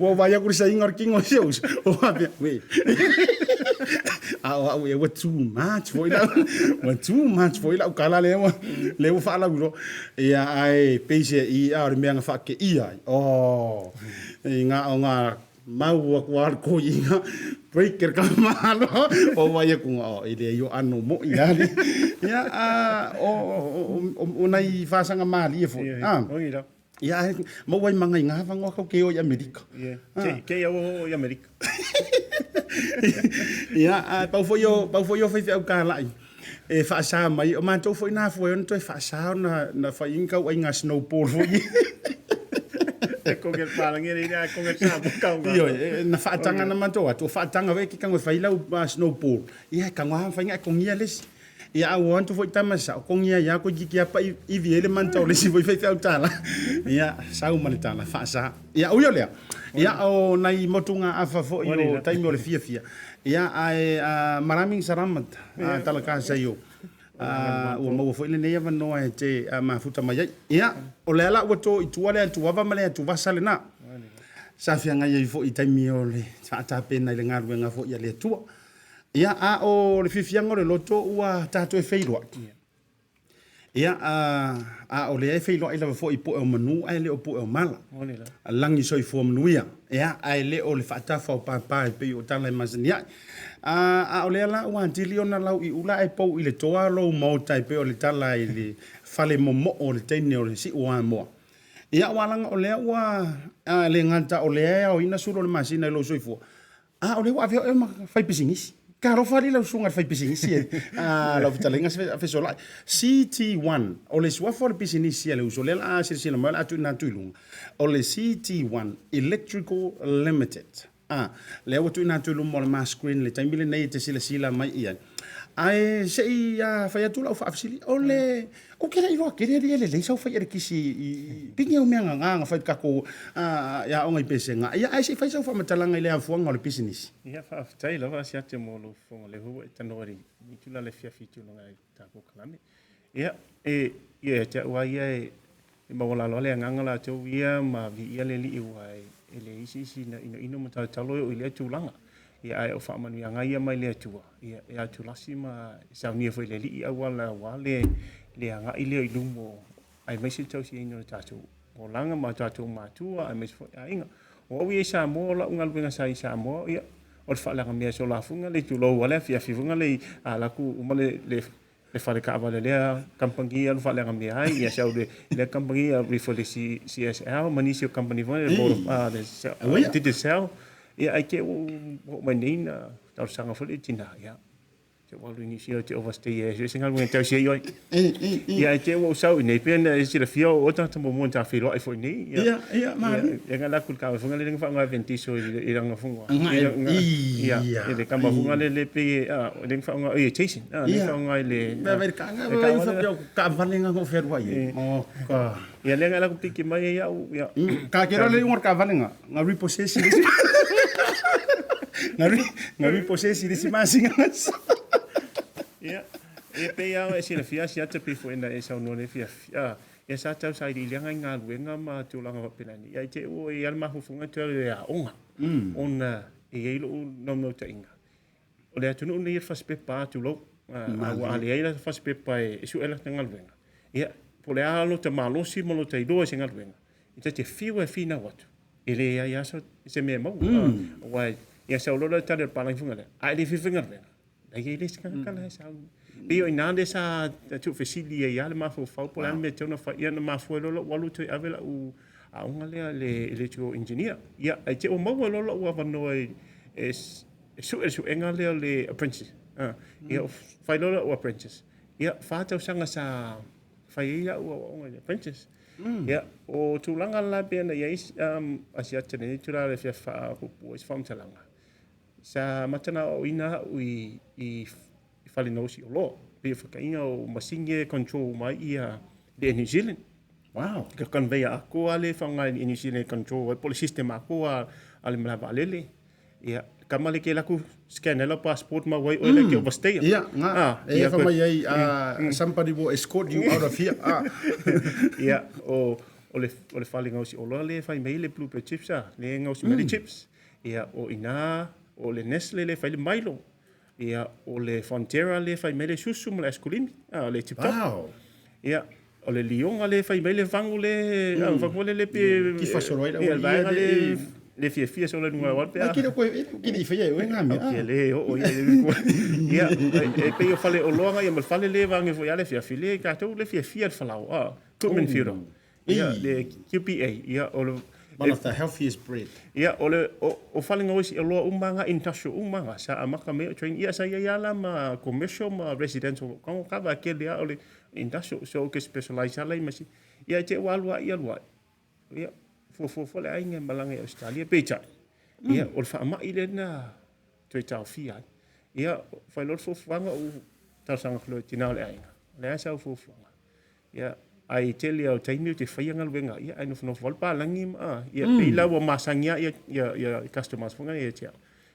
O vai a kurisa ingar kingo seus. O vai we. What too much foi la o kala le o fala wilo. Ia ai peise I a me nga fa ke ia. Nga mau ko ko inga breaker ka malo o vai ku ile yo ano mo ia. Ia o nai fa sanga mali e fo. Ia mo wai mangai nga vango ko ke o Amerika. Ke o Amerika. Ia pau foi fai au kala ai. E fa sa mai o man to foi na foi on to fa sa na fa inga o inga snowball foi. Ko ke palangi ri na ko ke sa ka. Io na fa tanga na man to fa tanga ve ki kango fai lau snowball. Ia kango fa inga ko ngia les. Ia au antu foi tamasa ko ngia ya ko jiki apa I viele man to les foi fai au tala. Ia sa u mali tala fa sa. Ia o le. Ia o nai motunga afa fo io taimi o le fia. Ia ai maraming salamat tala ka sa io. O mo foi le nei no e te mafuta mai. Ia o le ala o to I tuale tu wava male tu vasale na. Sa fia ngai fo I taimi o le ta pena le ngaru nga fo ia le tua. Ia o le fifianga le loto ua tato e feilua. Ia o le e feilua I lava fo I po e o manu ai le o po e o mala. Langi so I fo manuia. Ia ai le o le fatafa o papa e pe o tala e masania. O le ala ua antili ona lau I ula e pou I le toa lo mo tai pe o le tala I le fale momo o le teine o le si ua moa. Ia walanga o le ua le nganta o le o ina suro le masina I lo soifua. O le ua aveo e ma fai pisingisi. Karo fali lau sunga fai pisingisi lau vitalenga Fesolai. CT1 o le suafo le pisingisi le uso le la sila ma la atu na tuilunga. O le CT1 Electrical Limited. Le watu na tuilunga mo le ma screen le taimile nei te sila mai ia. Ai sei fai atu lau fa afsili o le o kere ilo kere le sau fai ere kisi pingi o mea nga fai kako ya o ngai pese nga ia ai sei fai sau fa matalanga ile afuanga o le business. Ia fa aftai lava ASIATA mo lo fonga le hu e tanori ni tula le fia fitu nga ta ko kalame. Ia ia te wa ia e mawala lo le nganga la te ia ma vi ia le li wai ele isi na ino mata talo o ile tulanga. Ia ai o fa manu nga ia mai le tua. Ia tu lasima sa ni foi le li wala wale le nga ile I lumo ai mai se tau si ino tatu. O langa ma tatu matua ai mai foi inga. O wi sa mo la ungal benga sa mo ia o fa la ngamia so la funga le tu lo wala fia funga le ala ku umale le fale ka vale le kampangi al fa la ngamia ai ia sa le kampangi rifole si CSL manisio company von le board de de sel ia ai ke o manina tau sanga fole tina ia te walu ni sia te overstay e singa mo tau sia yoi ia te o sau nei pen si le fio o tata mo monta filo ai foi nei ia ma ia ngala kul ka funga le nga fa nga ventiso I ranga funga ia le kamba funga le pe le fa nga e chasing le fa nga le ba ver ka nga ka valenga ko ferwa ye ka ia le ngala ku piki mai ia ka kera le ngor ka valenga nga repossession nga repossession si masinga ia pe ia e sila fia te pe fo ina e sa no le fia ia sa tau sa I lenga nga luenga ma tu langa pelani ia te o ia ma hu funga tu ia onga ona e lo no ta inga o le tunu ni fa spe pa tu lo wa ale ia fa spe pa e su ela nga luenga ia po le alo te malosi mo lo te do e nga luenga ita te fiu e fina watu ele ia so se me mo wa ia sa lo ta le pa funga le ai le fi funga le ai le kala sa pio ina le sa tu fesili ia le mafo fa po la me tona fa ia na mafo lo walu tu avela u a unga le electrical engineer ia ai te o mau lo wa vano su enga le apprentice ia fa lo apprentice ia fa tau sanga sa fa ia o apprentice ia o tulanga la pena ia ASIATA ne tu la le fa po is fam talanga sa matana o ina i fale no si o lo pe whakainga o masinge control mai ia de New Zealand. Wow. Ka conveyor ako ale whanga i New Zealand control pole system ako ale malaba alele. Ia kamale ke laku scan ela passport ma wai o le ke overstay. Ia nga. Ia fa mai ai somebody will escort you out of here. Ia o le fale ngausi o lo le fai mai le blue chips le ngausi mai chips. Ia o ina o le Nestle le fai le Milo. Ia o le Fonterra le fai mele susu mo le escolimi le tip top. Wow. Ia o le Lionga le fai mele vangu le pe Ki fasolai da ia le fia so le nunga wa pe. Ki ni fai o nga mi. Ke le o ia pe o fale o longa ia mo fale le vangu fo ia le fia file ka to le fia falau kumen firo. Ia le QPA ia o one of the healthiest bread. Ia o falinga oisi e loa umanga industrial umanga sa amaka me train ia sa ia la ma commercial ma residential kong kava ke dia ole industrial so ke specialize ala masi ia te walua ia lua ia fo le ainga malanga e Australia pecha ia o fa ma ile na te tau fia ia fa lot fo fanga o ta sanga klo tina le ainga le sa fo fanga ia ai tele au taimi te whaianga luenga ia ai no volpa langi ia pila wa masangia ia customers funga ia tia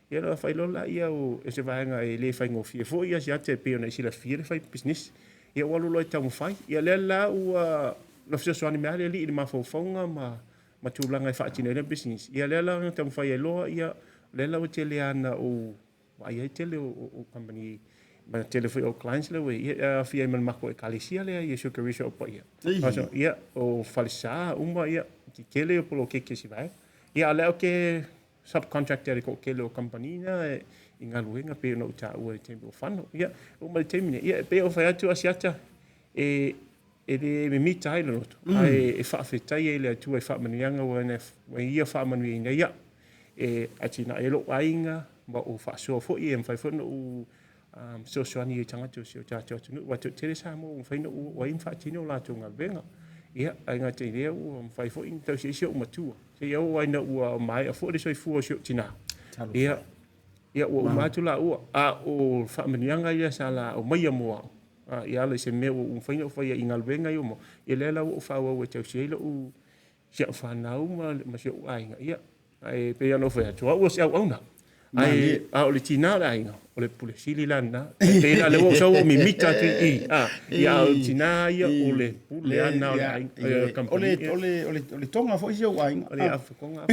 ia la whailola ia o e se vahenga e le whaingo fie fo ia sia te peo na isi la fie le whai business ia walu loi tamu whai ia le la ua la fsio soani mea le li i ma faufaunga ma tūlanga e whaatine le business ia le la tamu whai e loa ia le la o tele ana o ai tele o company ma telefone o clients le we ia fia man mako e kalisia le ia so kerisha o pa ia so ia o falsa uma ia ki kele o polo ke si vai ia le o ke subcontractor ko kele o company na inga luenga pe no ta o tempo fano ia o mal termine ia pe o fa tu ASIATA e le me tai lo ai e fa fetai le tu e fa manianga o ne ia fa manianga ia e atina elo ainga ma o fa so fo ia fa fo no so soani e tanga tu so ta tu wa tu tere sa mo fa no wa in fa tino la tu nga venga ia ai nga te le o fa fo in tu si o matua se ia wa na wa mai a fo de so fu so tina ia o ma tu la o fa manianga ia sa la o mai mo ia le se me o fa no fa ia ingal venga yo mo ia le la o fa o te si le o si fa na o ma si o ai nga ia ai pe no fa tu o se o na ai o le tina la inga o le pule sili lana e la le so mi mita tu ia o tina ia o le pule ana o le tonga fo isi o ainga o le afa konga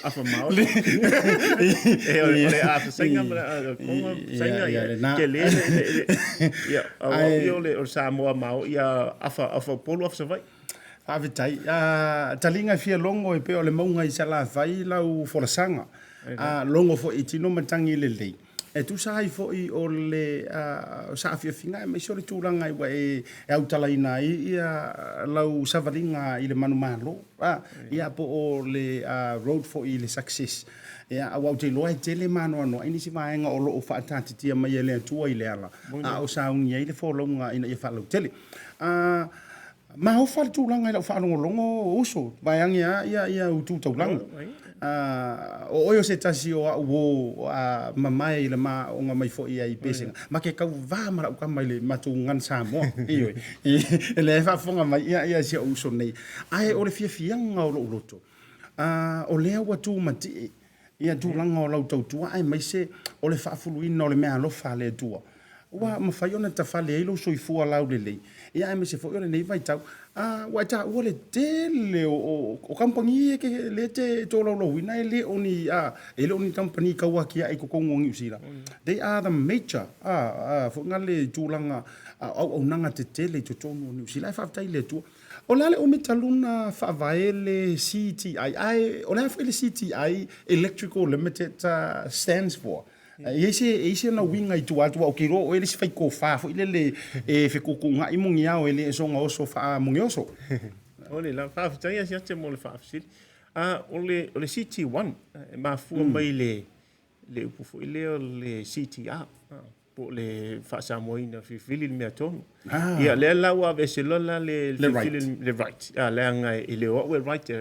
afa mau e o le afa senga konga senga ia ke le ia o le o Samoa mau ia afa polo afa vai Avitai talinga fia longo e pe o le maunga i sala vai lau folasanga longo fo itino matangi le lei e tu sai fo i o le sa fia finga me so le tulanga i wa e au talaina ia lau savalinga i le manu malo ia po o le road for i le success ia au te loa te le manu ano ini si vaenga o lo o fa tati tia mai le tua i le ala o sa unia i le fo longa ina ia fa lo tele ma ho fa tulanga i le fa longo uso vaenga ia tu tulanga o yo se tasi o mamai le ma o nga mai fo ia i pesinga ma ke kau va mara ka mai le matungan Samoa iyo le fa fonga mai ia se uso nei ai o le fia nga o loto o le wa tu mati ia tu langa o lau tau ai mai se o le fa fuluina o le mea lo fa le tua wa ma fa yona ta fa le ilo so i fu ala le le ia me se fo yo le nei vai tau wa ta o le tele o company ke le te to lo wina le oni ele oni company ka wa kia e ko kongongi usira they are the major fo ngale tulanga au nanga te tele to tono ni usira fa tai le tu o lale o metaluna fa vaele CTI o la fa le CTI electrical limited stands for Ese na winga I tu atu o kiro o ele se fai ko fa fo ile e fe ko nga I mungi ao ele so nga oso fa mungi oso. Ole la fa tai ASIATA mo le fa fil. Ole CT1 ma fu mai le upu fo ile le CTA. Po le fa sa moina fi fili me ton. Ia le la wa ve se lola le right. Le nga ile o we right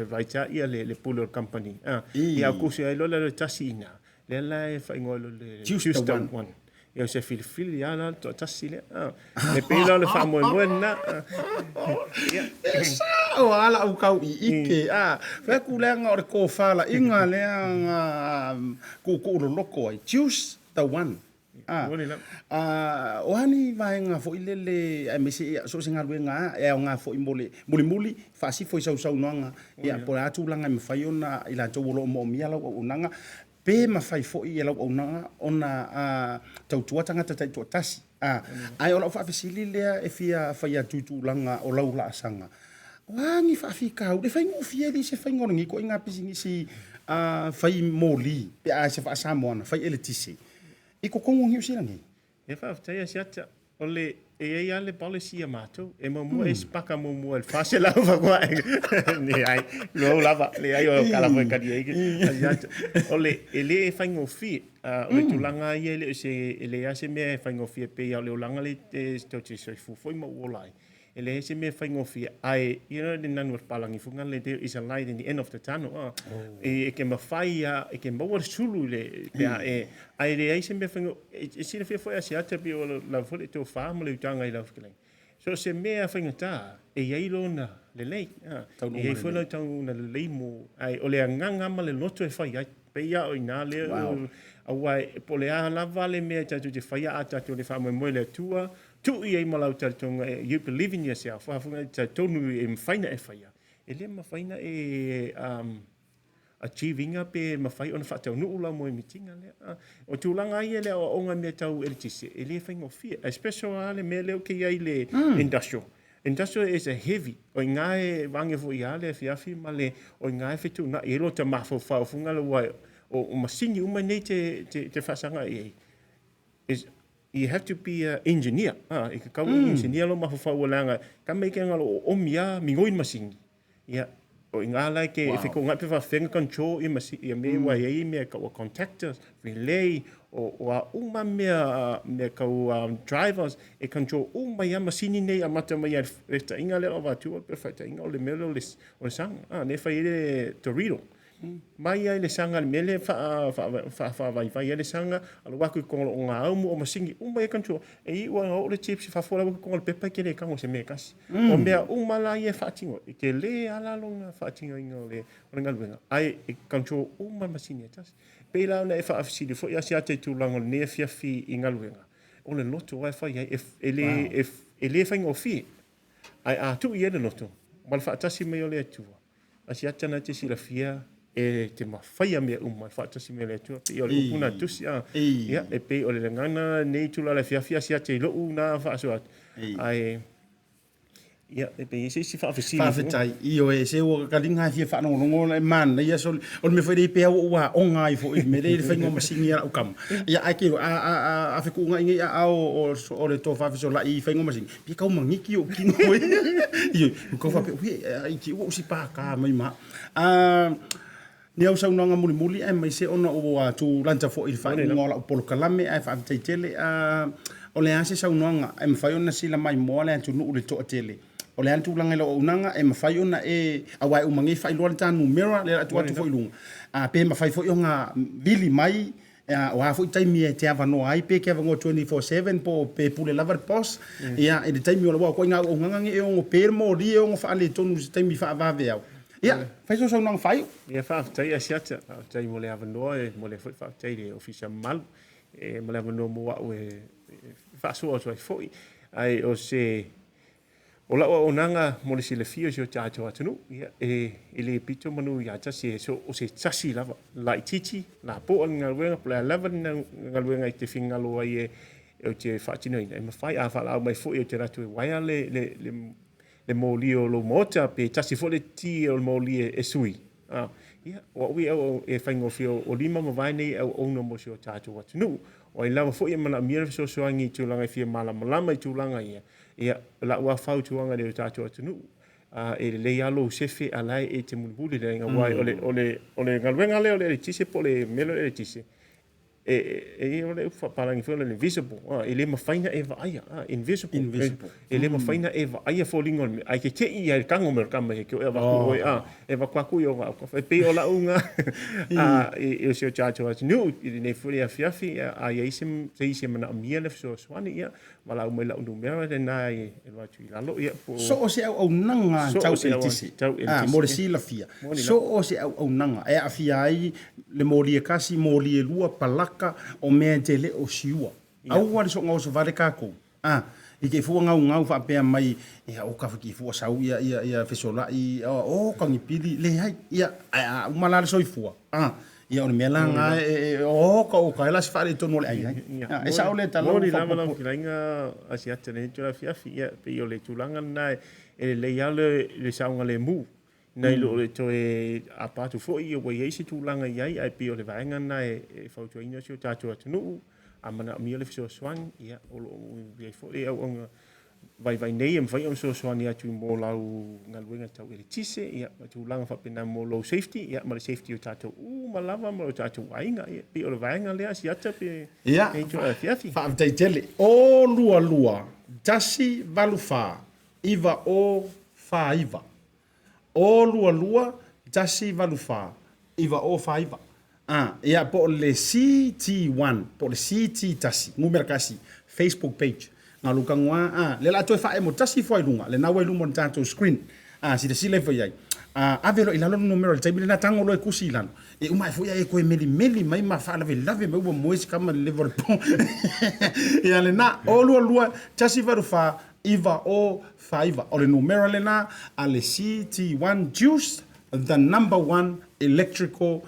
right ia le puller company. Ia ku se lola le tasina. Le la e fa ngolo le Houston one. Ia se fil ia la to tasile. Le pelo le fa mo na. O ala u kau I ike fe ku le nga o ko fala inga le nga ku loko ai choose the one. O hani vai nga fo ile ai mesi so singa ruenga e nga fo muli fa si fo sau nanga ia por atu langa me fai ona ila to lo mo mia lo unanga pe ma fai fo I lo unanga ona tautua tanga tai to tasi ai ola fa fisili le e fia fai atu langa o lau la sanga wangi fa fika u le fai ngo fia di se fai ngi ko inga pisingi si fai moli pe a se fa samona fai eletisi Iko kongo hiu sila ngi. E fa tai ASIATA ole e ale policy mato e mo e spaka mo el fase la va qua. Ni ai lo lava le ai o kala foi kadi ASIATA. Ole ele fa ngofi ole tulanga ele se ele ase me fa ngofi pe ya le langa le sto te so foi mo olai. Ele se me fa ngofi ai the nan was palangi funga le there is a light in the end of the tunnel. E ke ma fai e ke mo sulu le ai le se me fa e se le foi ASIATA bi o la foi to farm le tanga I love killing. So se me fa ngata e ai lona le lei. E foi le tanga na le mo ai ole nganga ma le loto e fai pe ya o ina le awai po le a la vale me tatu te fai ata to le fa mo le tua tu I malau taltonga you believe in yourself fa funga tonu e mfaina e faia ele mafaina e achieving pe mafai ona fa tonu ula mo mitinga le o tulanga ia le o nga me tau eltisi ele fa ngofia especially me le ke ia le industrial is a heavy o ngai wange fo ia le fiafi male o ngai fitu na elo te mafo fa funga le wa o masini uma nei te fasanga e is you have to be an engineer. Ik kan engineer lo mafu langa. Kan make ngalo omia mingoin masing. Ya, o ingala ke if ko ngape fa finger control I masi ya me wa ye me ka contactors relay o uma me ka drivers e control uma ya masini nei amata ma ya resta ingale over to perfect ingole melo lis o sang ne fa ile Torino. Mai ai le sanga mele fa vai le sanga al waku ko nga o masingi uma e kanto e I o le chips fa fora ko le pepa ke le kango se me kas o mea uma la ye fatingo e ke le ala longa fatingo ingole o ngalwenga ai e kanto uma masini tas pe la na fa afsidi fo ya sia te tu lango ne fi ingalwenga o le loto wa fa ye ele fa ngofi ai tu ye le loto mal fa tasi me o le tu ASIATA na te sila fia e te mawhaia mea fa tasi me le tua pe o le upuna tusi ia e pe o le ngana nei tula le fia ASIATA I loo na fa aso atu ai ia e pe se si fa afesili fa fetai io e se o kalinga fia fa no le man ia so o me foi pe o wa onga I fo me le fa ngo masingi o kam ia ai ke a fe ku nga ia o le to fa fesolai fa ngo masingi pe ka mangiki o kino io ko fa pe ai ki o si pa ka mai ma ni au sa unanga muli ai mai se ona o tu lanta fo I fa ngola o polo kalame ai fa tele o le ase sa unanga ai mafai ona sila mai mo le tu nu le to tele o le antu langa lo unanga ai mafai ona e awai o mangi fa lo tanu mera le atu atu fo ilunga pe mafai fo nga bili mai o a fo taimi e te ava no ai pe ke ava ngo 24/7 po pe pule lavar pos ia e de taimi o ko nga o nganga e o per mo ri o fa le tonu taimi fa va veo ia fai so nang fai ia fa tai ASIATA tai mo le ava no e mo le fa tai le official mal e mo le ava no mo o e fa so foi ai o se o la o nanga mo le sile fio jo tato atunu ia e le pito manu ia tasi so o se tasi lava lai titi la po ngalwenga pla lava ngalwenga te finga lo ai e te fatino ina ma fai a fa la mai fo e te ratu wai le molio lo mota pe tasi fo le ti o molio e sui ia o ui au e whaingofio o lima ma vai nei au ono mo si o tātou atunu. O i lama fo ia mana mira so soangi i tūlanga i fia malama i tūlanga ia. Ia la ua whau tuanga le o tātou atunu. E le alo sefe alai e te mulibuli le inga wai ole ngaluenga leo le tise po le melo le tise. E ole ufa palangi fo le invisible. E le mawhaina e vaaya. Invisible. E le mawhaina e vaaya fo lingo. Ai ke te i ai kango mer kama he kio e waku oi e waku i o wako. E pe o la unga. E o seo tātou atunu. I ne furi a fiafi a iaisim te isi mana amia le so swani ia. Wala umai la undu mera le nā e watu i lalo ia. So o se au nanga tau e tisi. Mo le sila fia. So o se au nanga. E a fia ai le mori e kasi, mori e lua, palaka, o mea te le o siua. Au wale so ngau so vale kako. I ke fua ngau whapea mai, ia o ka whaki fua sau ia Fesolai, o kangi pili, le hai, ia umalare so i fua. Ia o mea langa, o ka elas whare tono le ai. E sao le talo. Mori lama lau ki lainga ASIATA ne tula fiafi, ia pe i o le tulanga nai, e le iale le saunga le mu. Nei lo le toe a patu fo i o wei eisi tūlanga iai ai pe o le vaenga na e whautua ina si o tātua atunu a mana a mia le fiso swang ia o lo i fo e au onga vai nei am whai am so swang ia tu mō lau ngaluenga tau e le tise ia tūlanga whapena mō low safety ia ma le safety o tātua ma lava ma o tātua wainga ia pe o le vaenga lea ASIATA pe e tua fiafi. Whaamtei tele o lua tasi valufa iwa o whaiva. O lua tasi valufa iwa o whaiva. Ia po le CT1, po le CT tasi, ngumera kasi, Facebook page. Ngā luka ngua, le la toi whae mo tasi fwai lunga, le nawa ilunga na tātou screen. Si te sile fwai ai. Avelo ilalo numero, le taimile na tango loe kusi ilano. E umai fwai ai koe meli mai ma wha lave mai ua moesi kama le level po. Ia le na, o lua tasi valufa iwa o whaiva. O le numero le na, a le CT1 Juice, the number one electrical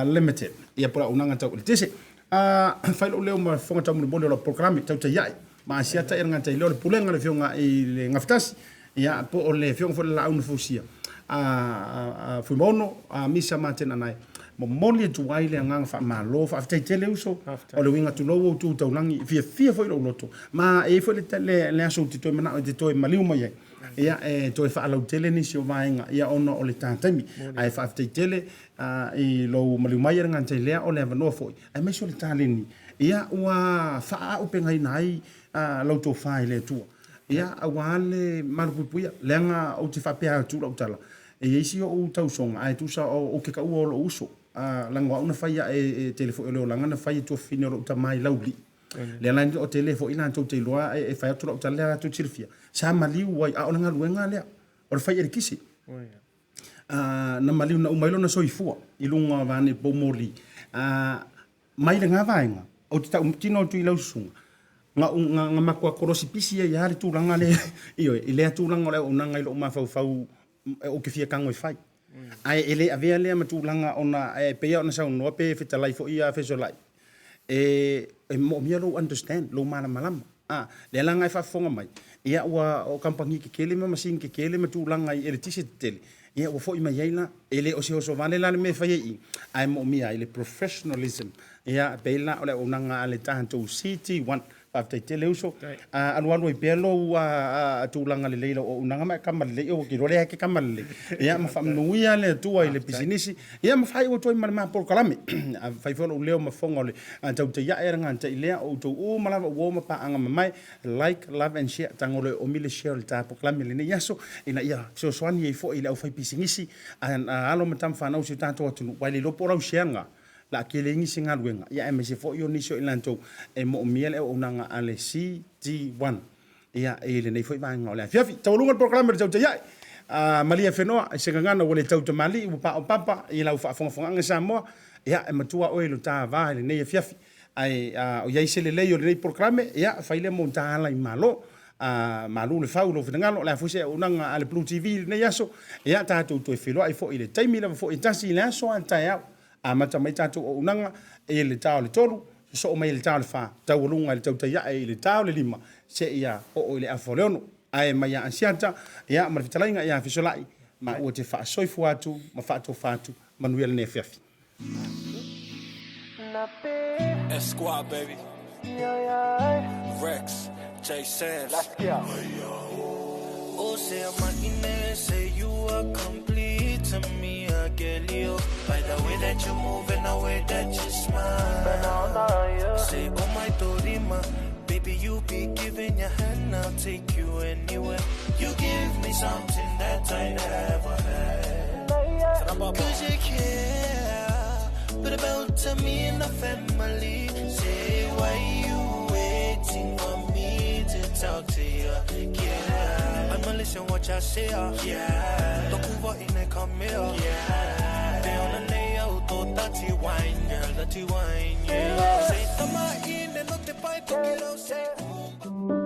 limited. Ia pura unanga tau. Le tese, whailo leo ma whonga tau mune o la programi TAUTAI. Ma ASIATA e ngata i leo le pulenga le whionga i le ngafitasi. Ia po o le whionga fwole la auna fusia. Fuimono, misa matena nai. Mo moli e tuai le nganga wha malo, wha aftai tele uso. O le winga tunou o tu taulangi, fia fwoi lo loto. Ma e fwole le aso te toi mana o te toi maliu mai ai. Ia e toi wha alau tele nisi o vaenga, ia ono o le tātaimi. Ai wha aftai tele i lo maliu mai e nganta i lea o le avanoa fwoi. Ai meso le tāleni. Ia ua wha a upengai nai lau tō whae le tua. Ia awa le marupupuia, leanga o te whapea tūra utala. E eisi o tausonga, ai tusa o ke kaua o lo uso. Langwa una whaia e telefo e leo langa na whaia tua whine o lo utamai lauli. Le lani o telefo ina tau te loa e whaia tura utala lea tu tirifia. Sa maliu wai a o langa luenga lea. O le whaia rikisi. Na maliu na umailo na soifua. Ilunga vane pomoli. Mai le ngā vaenga. O te tau tino tu i lausunga. Nga makua korosi pisi e yari tūranga le. Iyo, i lea tūranga o leo unanga ilo umawhau o ke fia kango i whai. Ai ele avea lea ma tūranga ona pea ona sau noa pe fetalai fo ia Fesolai. Mo mia lo understand, lo mana malama. Le langa i whafonga mai. Ia ua o kampangi ke kele ma masin ke kele ma tūranga i ele tise tele. Ia ua fo i mai yaila, ele o se oso vale lana me whai i. Ai mo mia, ele professionalism. Ia peila o le unanga ale tahantou CT1. After tele uso anu i pelo tūlanga le leila o unanga mai kamale o ki role ke kamale ia ma famnuia le tua i le business ia ma fai o toi ma por kalame fai fo leo ma fonga le TAUTAI e ranga te lea o to o mala o ma pa anga mai like love and share tangole o mile share le ta por kalame le yaso ina ia so swani e fo i le o fai business alo matam fa na o se tanto atu wai le lo por au sheanga la kele ngi singa luenga ia e mese fo yo niso ilanto e mo miele o nanga ale CT1 ia e le nei foi vanga ole fiafi taulunga programa TAUTAI malia fenoa se ngana wole tauta mali u pa o papa i la fa fonga nga samo ia e matua o lo ta va le nei fiafi ai o ia se le leo le nei programa ia fa ile monta ala i malo malu le faulo fengalo la fuse unanga ale Blue TV nei yaso ia ta to felo ai fo ile taimi la fo itasi la so anta ia mata mai tatu o unanga e le tau le tolu so o mai le tau le fa tau lunga le TAUTAI e le tau le lima se ia o le afoleono ai mai ASIATA ia ma fitalainga ia Fesolai ma o te fa soifu atu ma fa to fatu manuia le fiafi. Esquire, baby. Rex, J Sands. Oh, say I'm say you are complete to me, Agelio. By the way that you move and the way that you smile. Say, oh my Dorima, baby, you be giving your hand, I'll take you anywhere. You give me something that I never had. Cause you care, but about to me and the family. Say, why you waiting on me to talk to you? Yeah, I'ma listen what y'all say. Yeah, don't move on in and come here. Yeah, they on the nail, to dirty wine, girl, dirty wine. Yeah, say, tama in and not the bite, say.